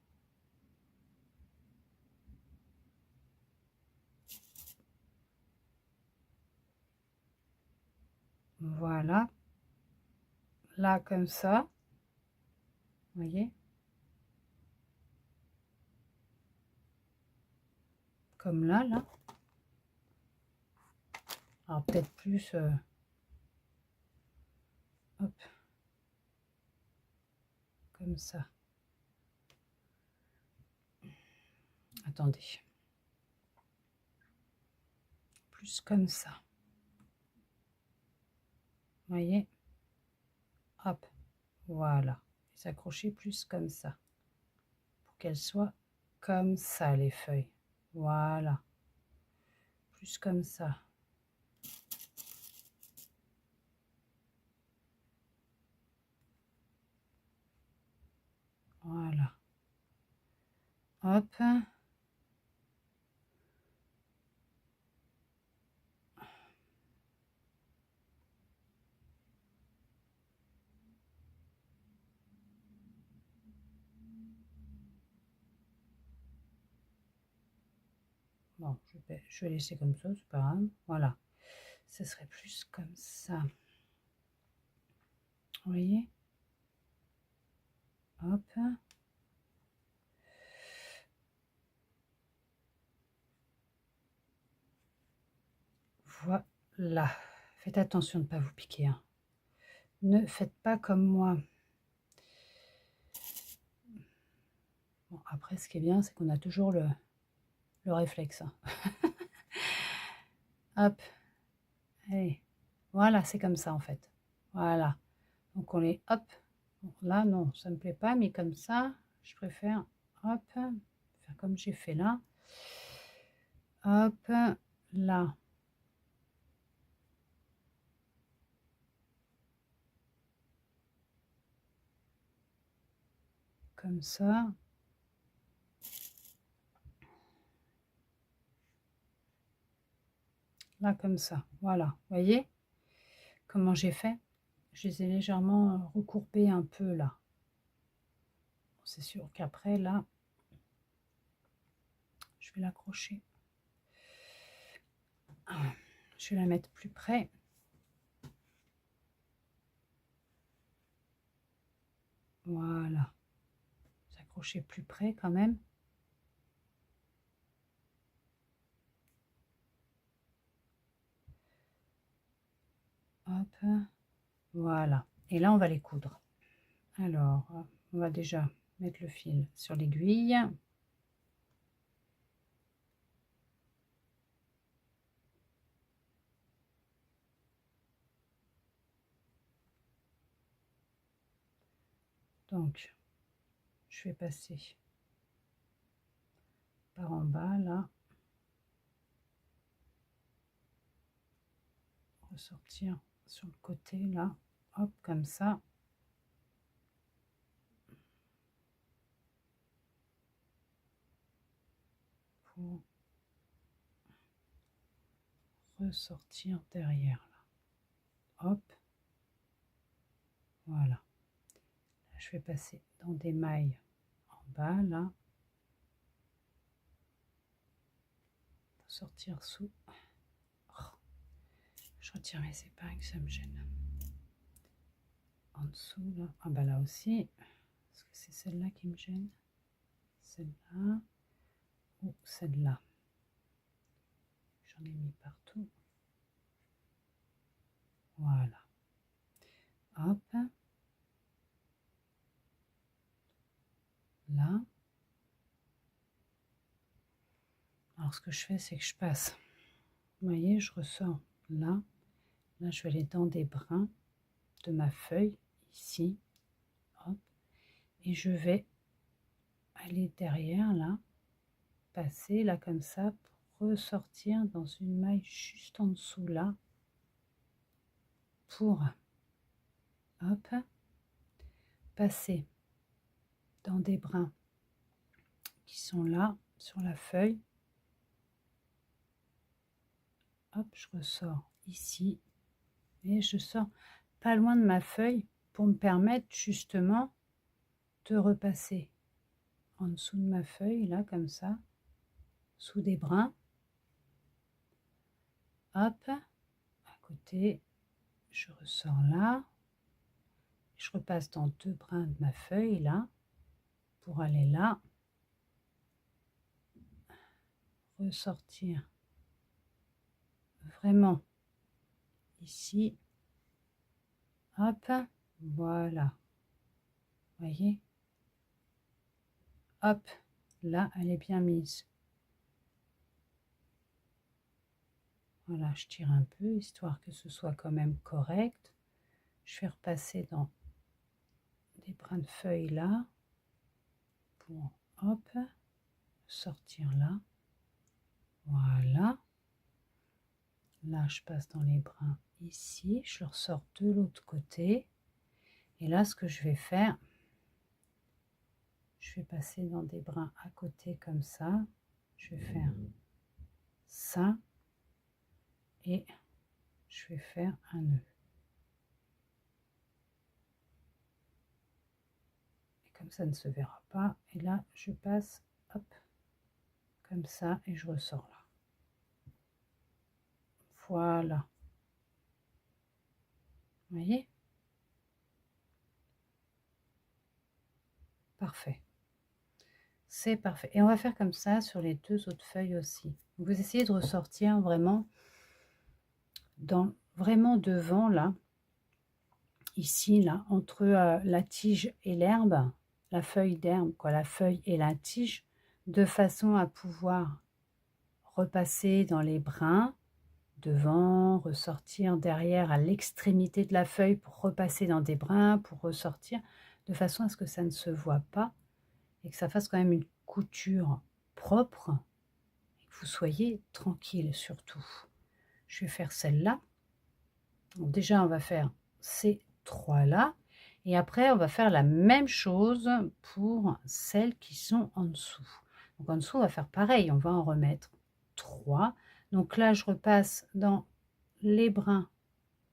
Voilà. Là comme ça. Vous voyez? Comme là, là. Alors peut-être plus... hop. Comme ça. Attendez. Plus comme ça. Vous voyez? Hop. Voilà. Et s'accrocher plus comme ça. Pour qu'elles soient comme ça, les feuilles. Voilà. Plus comme ça. Voilà. Hop. Bon, je vais laisser comme ça, c'est pas grave. Voilà. Ce serait plus comme ça. Vous voyez? Hop. Voilà. Faites attention de ne pas vous piquer. Hein. Ne faites pas comme moi. Bon, après, ce qui est bien, c'est qu'on a toujours le réflexe. Hein. Hop. Allez. Voilà, c'est comme ça en fait. Voilà. Donc on les... Hop. Bon, là, non, ça ne me plaît pas, mais comme ça, je préfère... Hop. Faire comme j'ai fait là. Hop. Là. Comme ça. Là, comme ça. Voilà. Vous voyez comment j'ai fait? Je les ai légèrement recourbés un peu là. C'est sûr qu'après, là, je vais l'accrocher. Je vais la mettre plus près. Voilà. S'accrocher plus près quand même. Hop. Voilà. Et là, on va les coudre. Alors, on va déjà mettre le fil sur l'aiguille. Donc, je vais passer par en bas, là. Ressortir sur le côté, là. Hop, comme ça. Pour ressortir derrière, là. Hop. Voilà. Là, je vais passer dans des mailles en bas, là. Sortir sous. Oh, je retire mes épingles, ça me gêne. En dessous, là. Ah bah là aussi. Est-ce que c'est celle-là qui me gêne? Celle-là. Ou celle-là. J'en ai mis partout. Voilà. Hop. Là. Alors ce que je fais, c'est que je passe. Vous voyez, je ressors là. Là, je vais aller dans des brins de ma feuille, ici. Hop. Et je vais aller derrière, là. Passer, là, comme ça, pour ressortir dans une maille juste en dessous, là. Pour, hop, passer dans des brins qui sont là, sur la feuille. Hop, je ressors ici. Et je sors pas loin de ma feuille pour me permettre justement de repasser en dessous de ma feuille, là, comme ça, sous des brins. Hop, à côté, je ressors là. Je repasse dans deux brins de ma feuille, là, pour aller là. Ressortir vraiment ici. Hop, voilà. Voyez? Hop, là, elle est bien mise. Voilà, je tire un peu, histoire que ce soit quand même correct. Je vais repasser dans des brins de feuilles là, pour, hop, sortir là. Voilà. Là, je passe dans les brins ici, je le ressors de l'autre côté. Et là, ce que je vais faire, je vais passer dans des brins à côté comme ça. Je vais faire ça. Et je vais faire un nœud. Et comme ça ne se verra pas. Et là, je passe, hop, comme ça, et je ressors là. Voilà. Vous voyez? Parfait. C'est parfait. Et on va faire comme ça sur les deux autres feuilles aussi. Vous essayez de ressortir vraiment vraiment devant là, ici là, entre la tige et l'herbe, la feuille d'herbe, quoi, la feuille et la tige, de façon à pouvoir repasser dans les brins devant, ressortir derrière à l'extrémité de la feuille pour repasser dans des brins, pour ressortir, de façon à ce que ça ne se voit pas et que ça fasse quand même une couture propre et que vous soyez tranquille surtout. Je vais faire celle-là. Déjà, on va faire ces trois-là et après, on va faire la même chose pour celles qui sont en dessous. Donc en dessous, on va faire pareil, on va en remettre 3. Donc là, je repasse dans les brins,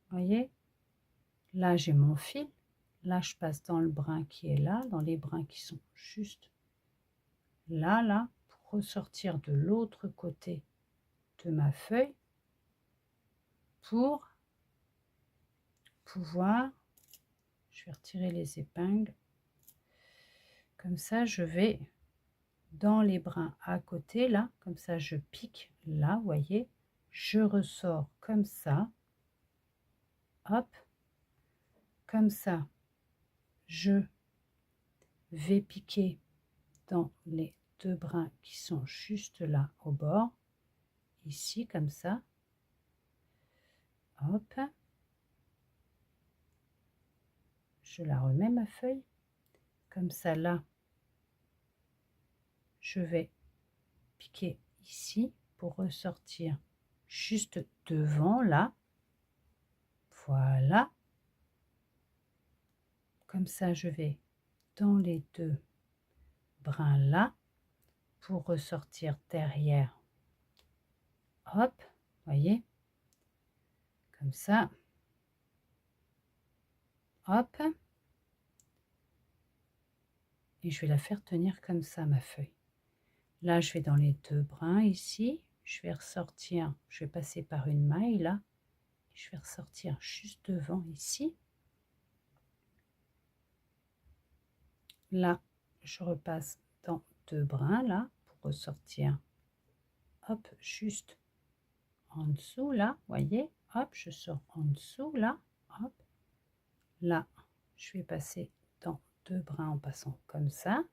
vous voyez, là j'ai mon fil, là je passe dans le brin qui est là, dans les brins qui sont juste là, pour ressortir de l'autre côté de ma feuille, pour pouvoir, je vais retirer les épingles, comme ça je vais dans les brins à côté là, comme ça je pique là, vous voyez, je ressors comme ça, hop, comme ça je vais piquer dans les deux brins qui sont juste là au bord, ici comme ça, hop, je la remets ma feuille comme ça là, je vais piquer ici pour ressortir juste devant là. Voilà. Comme ça, je vais dans les deux brins là pour ressortir derrière. Hop, voyez, comme ça. Hop. Et je vais la faire tenir comme ça, ma feuille. Là, je vais dans les deux brins ici. Je vais ressortir, je vais passer par une maille là. Je vais ressortir juste devant ici. Là, je repasse dans deux brins là pour ressortir. Hop, juste en dessous là, voyez. Hop, je sors en dessous là. Hop. Là, je vais passer dans deux brins en passant comme ça.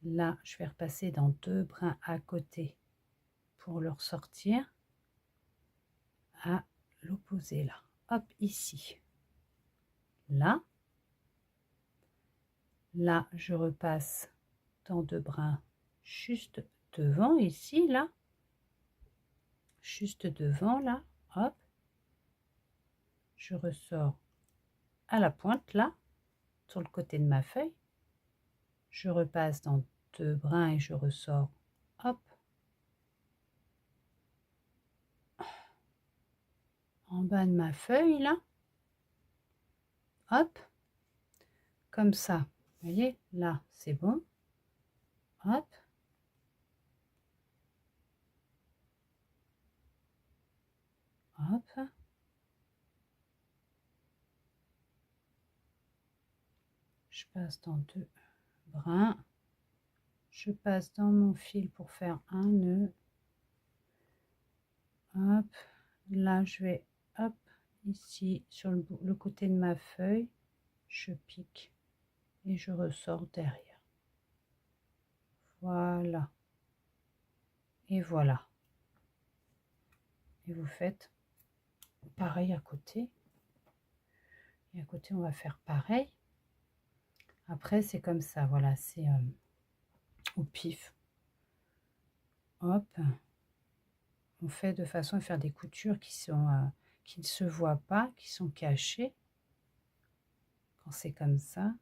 Là, je vais repasser dans deux brins à côté pour le ressortir à l'opposé là. Hop, ici. Là. Là, je repasse dans deux brins juste devant ici, là. Juste devant, là. Hop. Je ressors à la pointe, là, sur le côté de ma feuille. Je repasse dans deux brins et je ressors. Hop. En bas de ma feuille, là. Hop. Comme ça. Vous voyez, là, c'est bon. Hop. Hop. Je passe dans deux brins. Je passe dans mon fil pour faire un nœud. Hop. Là, je vais, hop, ici, sur le côté de ma feuille, je pique et je ressors derrière. Voilà. Et voilà. Et vous faites pareil à côté. Et à côté, on va faire pareil. Après, c'est comme ça, voilà, c'est au pif. Hop. On fait de façon à faire des coutures qui ne se voient pas, qui sont cachées. Quand c'est comme ça.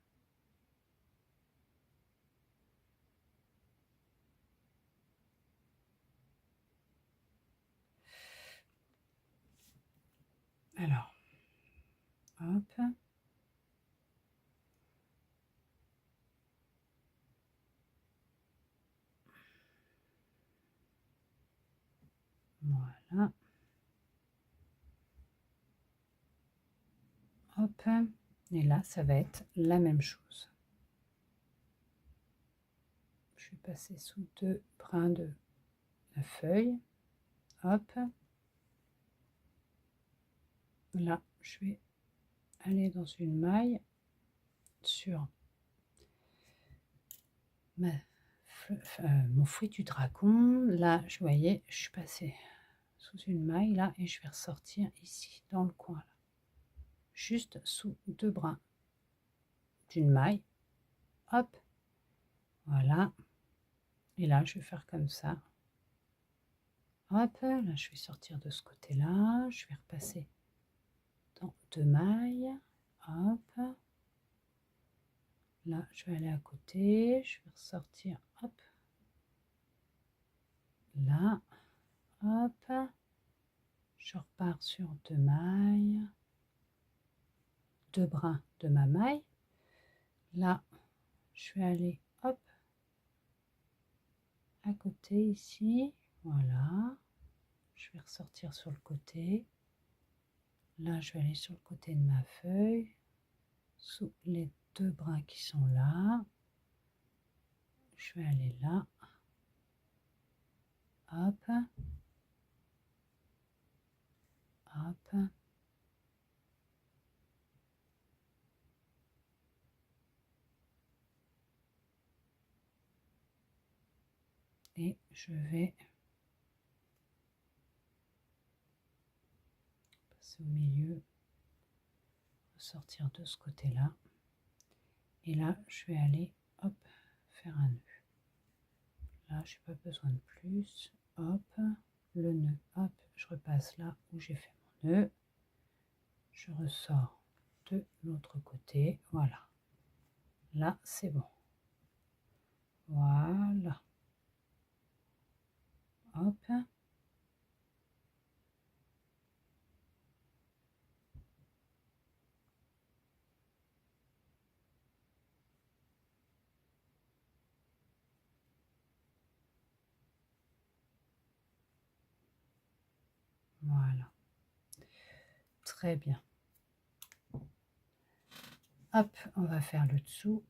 Alors, hop. Voilà. Hop. Et là, ça va être la même chose. Je vais passer sous deux brins de la feuille. Hop. Là, je vais aller dans une maille sur mon fruit du dragon. Là, je voyais, je suis passée sous une maille là et je vais ressortir ici dans le coin là. Juste sous deux brins d'une maille. Hop. Voilà. Et là, je vais faire comme ça. Hop, là, je vais sortir de ce côté-là. Je vais repasser dans deux mailles. Hop. Là, je vais aller à côté. Je vais ressortir. Hop. Là. Hop. Je repars sur deux mailles. Deux brins de ma maille. Là, je vais aller, hop, à côté ici. Voilà. Je vais ressortir sur le côté. Là, je vais aller sur le côté de ma feuille, sous les deux brins qui sont là. Je vais aller là. Hop. Hop. Et je vais passer au milieu, sortir de ce côté-là. Et là, je vais aller, hop, faire un nœud. Là, je n'ai pas besoin de plus. Hop, le nœud, hop, je repasse là où j'ai fait mon nœud. Je ressors de l'autre côté, voilà. Là, c'est bon. Voilà. Hop. Voilà. Très bien. Hop, on va faire le dessous.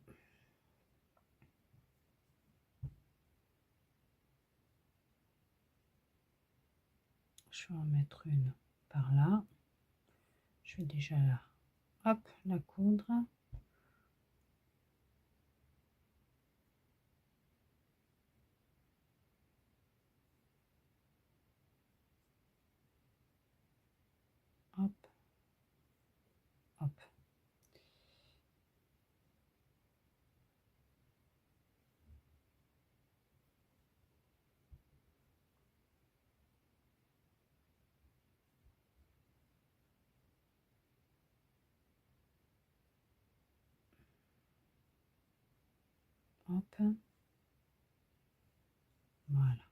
Je vais en mettre une par là. Je vais déjà là. Hop, la coudre. Hop, hop. Hop. Voilà.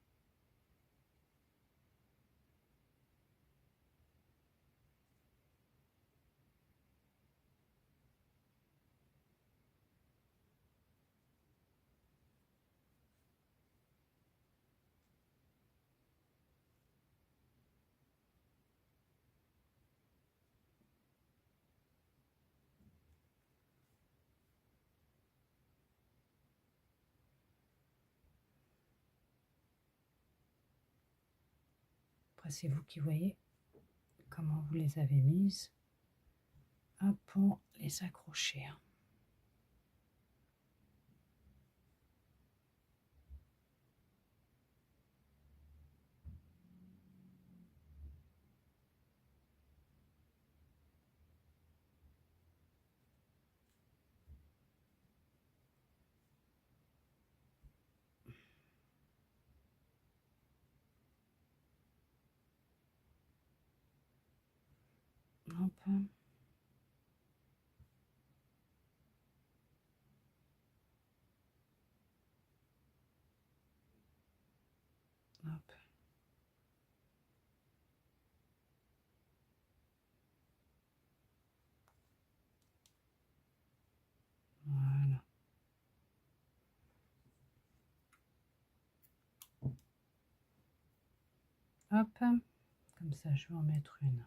Après, c'est vous qui voyez comment vous les avez mises. Hop, pour les accrocher. Hop. Hop. Voilà. Hop. Comme ça, je vais en mettre une.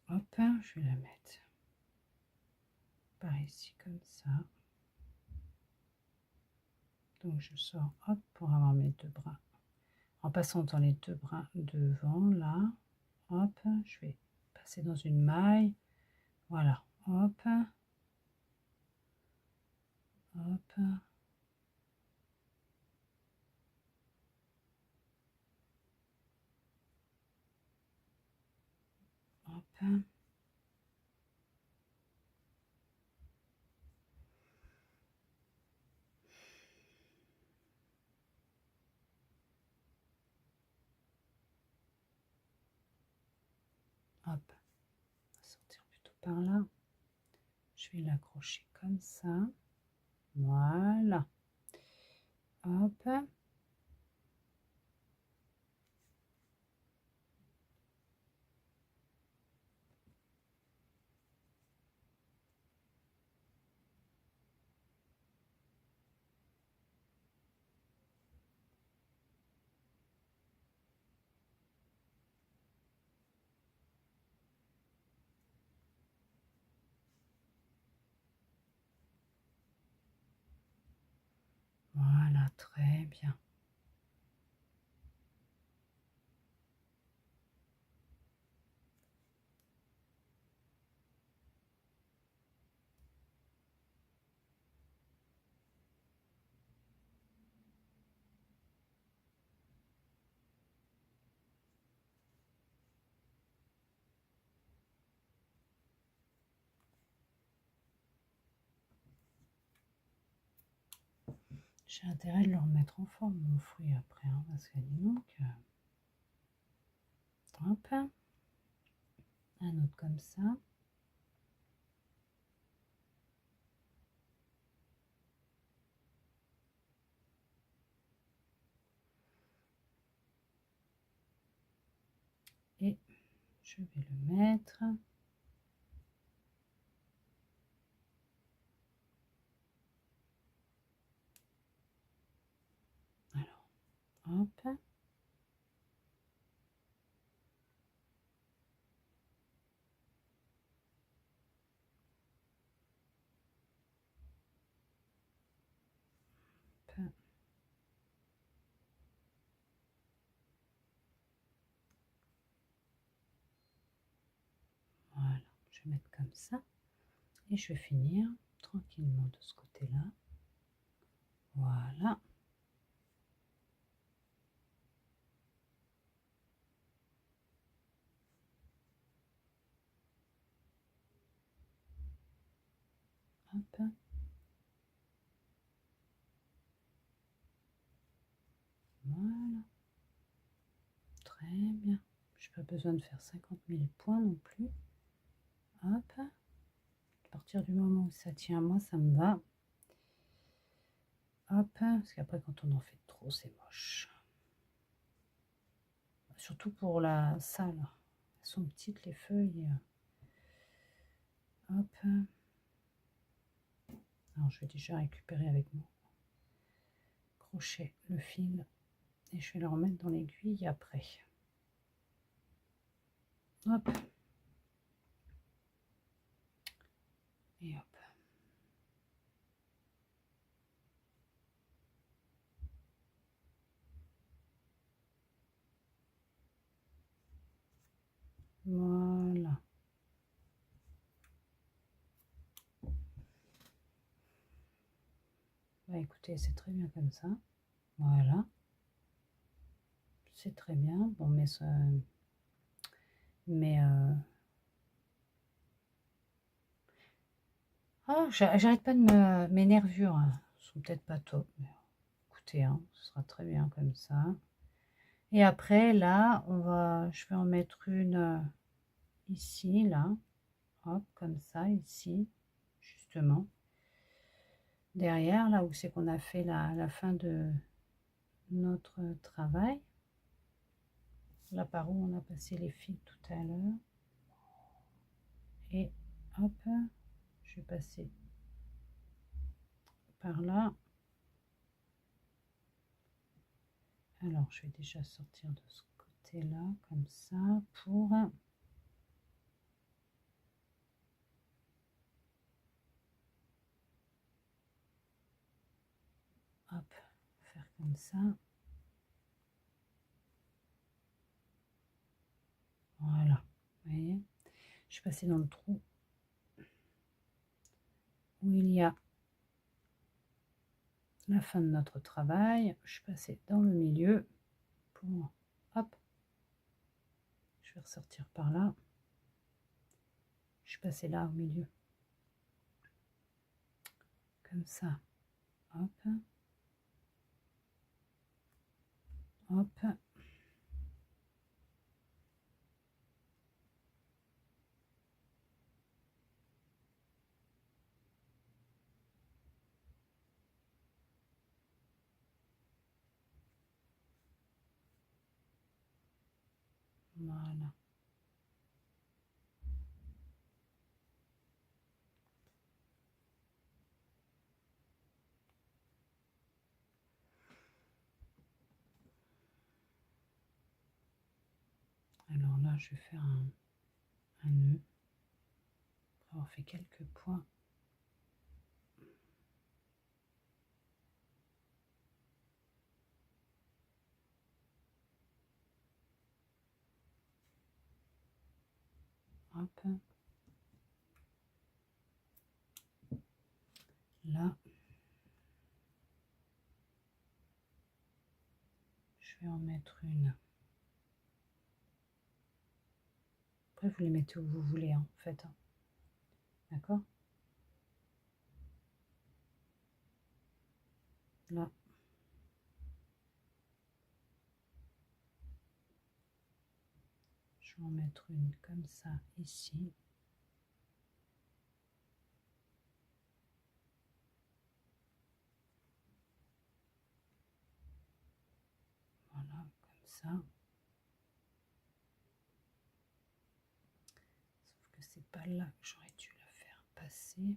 Hop, je vais la mettre par ici comme ça. Donc je sors, hop, pour avoir mes deux brins. En passant dans les deux brins devant, là, hop, je vais passer dans une maille. Voilà, hop, hop, hop. Hop, on va sortir plutôt par là. Je vais l'accrocher comme ça. Voilà. Hop. Voilà, très bien. J'ai intérêt de le remettre en forme, mon fruit, après, hein, parce que dis donc... hop, un autre comme ça. Et je vais le mettre. Alors, hop. Voilà, je vais mettre comme ça. Et je vais finir tranquillement de ce côté-là. Voilà. Hop. Voilà. Très bien. Je n'ai pas besoin de faire 50 000 points non plus. Hop. À partir du moment où ça tient, moi, ça me va. Hop. Parce qu'après, quand on en fait trop, c'est moche. Surtout pour la salle. Elles sont petites, les feuilles. Hop. Alors, je vais déjà récupérer avec mon crochet le fil. Et je vais le remettre dans l'aiguille après. Hop. Et hop. Voilà. Bah écoutez, c'est très bien comme ça. Voilà. C'est très bien. Bon, mais ça... Mais... Ah, j'arrête pas de me... Mes nervures hein, sont peut-être pas top. Mais écoutez, hein, ce sera très bien comme ça. Et après, là, je vais en mettre une ici, là. Hop, comme ça, ici, justement. Derrière, là où c'est qu'on a fait la fin de notre travail. Là par où on a passé les fils tout à l'heure. Et hop, je vais passer par là. Alors, je vais déjà sortir de ce côté-là, comme ça, pour... Hop, faire comme ça. Voilà, vous voyez. Je suis passée dans le trou où il y a la fin de notre travail. Je suis passée dans le milieu pour... Hop, je vais ressortir par là. Je suis passée là au milieu. Comme ça. Hop. Hop. Voilà. Alors là, je vais faire un nœud. Après avoir fait quelques points. Hop. Là. Je vais en mettre une. Après, vous les mettez où vous voulez, hein, en fait. D'accord? Là. Je vais en mettre une comme ça ici. Voilà, comme ça. Sauf que c'est pas là que j'aurais dû la faire passer.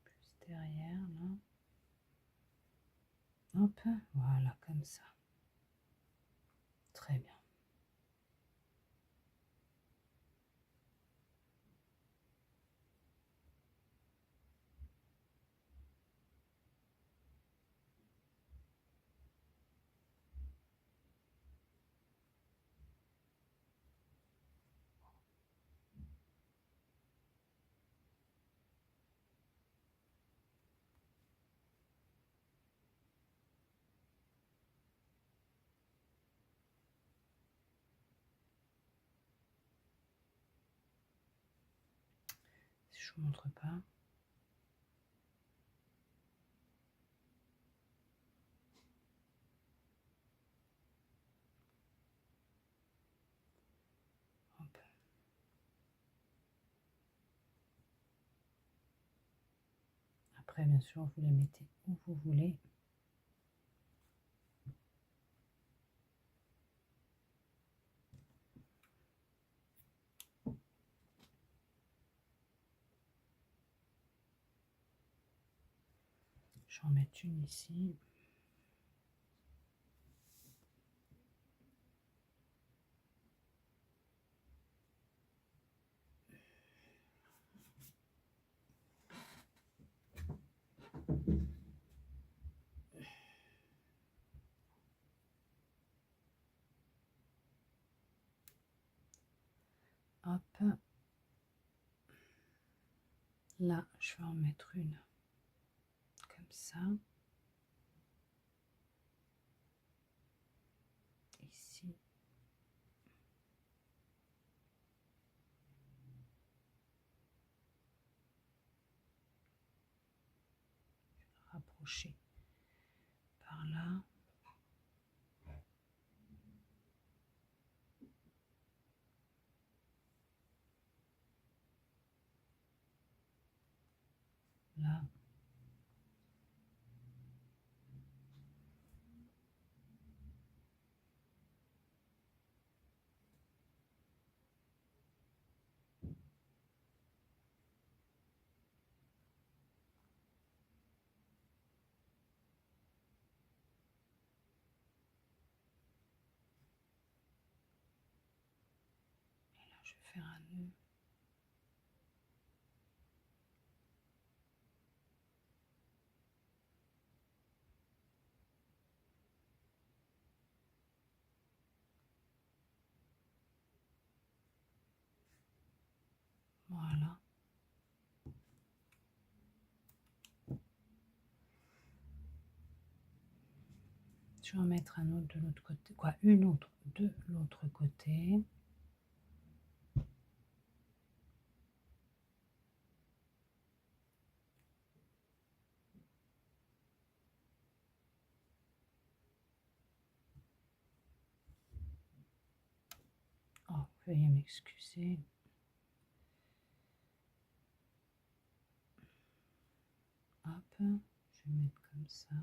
Plus derrière, là. Hop, voilà, comme ça. Très bien. Si je vous montre pas. Hop. Après, bien sûr, vous les mettez où vous voulez. Je vais en mettre une ici. Hop. Là, je vais en mettre une comme ça. Ici. Rapprocher par là. Là. Et là, je vais faire un nœud. Voilà. Je vais en mettre un autre de l'autre côté. Quoi, une autre de l'autre côté. Oh, veuillez m'excuser. Hop, je vais mettre comme ça.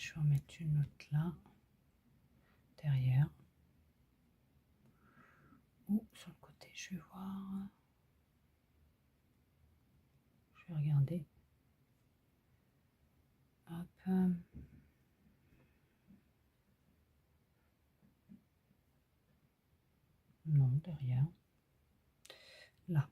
Je vais en mettre une autre là, derrière. Ou sur le côté, je vais voir. Je vais regarder. Hop. Non, derrière. Là.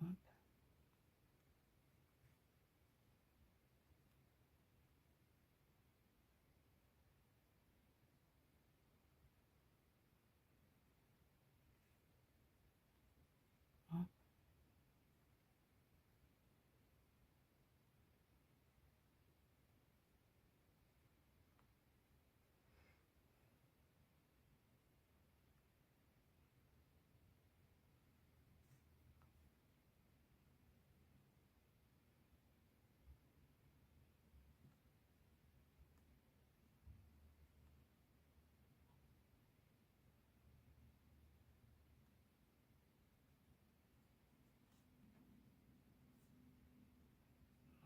Hop. Hop.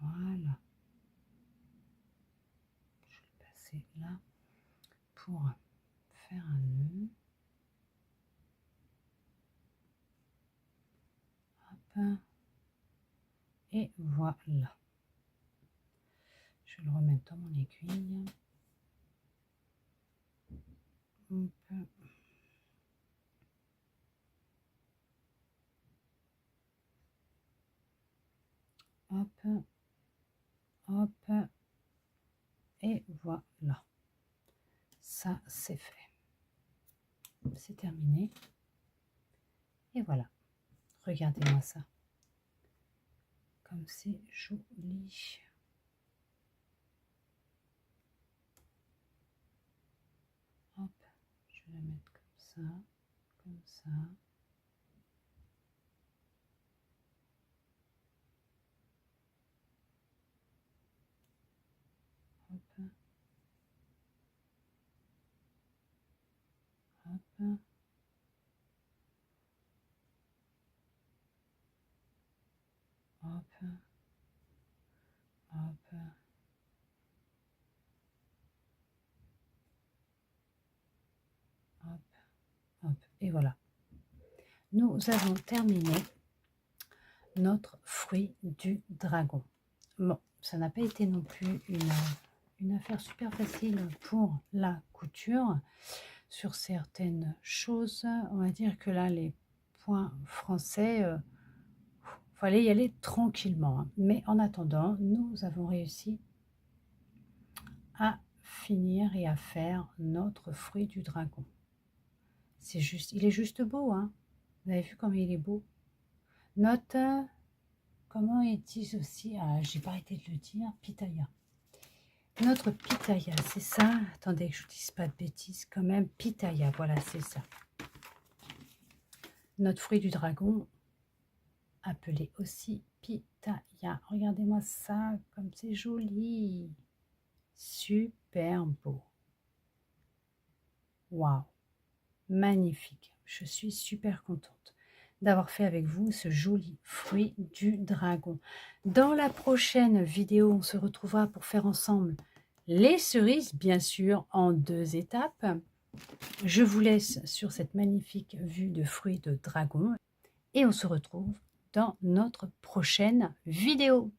Voilà. Je vais passer là pour faire un nœud. Hop. Et voilà. Je vais le remettre dans mon aiguille. Hop. Hop. Hop. Et voilà. Ça, c'est fait. C'est terminé. Et voilà. Regardez-moi ça. Comme c'est joli. Hop. Je vais la mettre comme ça. Comme ça. Hop. Hop. Hop. Hop. Hop. Hop. Et voilà. Nous avons terminé notre fruit du dragon. Bon, ça n'a pas été non plus une affaire super facile pour la couture. Sur certaines choses, on va dire que là, les points français, fallait y aller tranquillement. Hein. Mais en attendant, nous avons réussi à finir et à faire notre fruit du dragon. C'est juste, il est juste beau, hein. Vous avez vu comme il est beau. Notre, comment ils disent aussi, ah, j'ai pas arrêté de le dire, pitaya. Notre pitaya, c'est ça. Attendez que je ne dise pas de bêtises, quand même, pitaya, voilà, c'est ça. Notre fruit du dragon, appelé aussi pitaya. Regardez-moi ça, comme c'est joli. Super beau. Waouh, magnifique. Je suis super contente d'avoir fait avec vous ce joli fruit du dragon. Dans la prochaine vidéo, on se retrouvera pour faire ensemble les cerises, bien sûr, en 2 étapes. Je vous laisse sur cette magnifique vue de fruits de dragon et on se retrouve dans notre prochaine vidéo.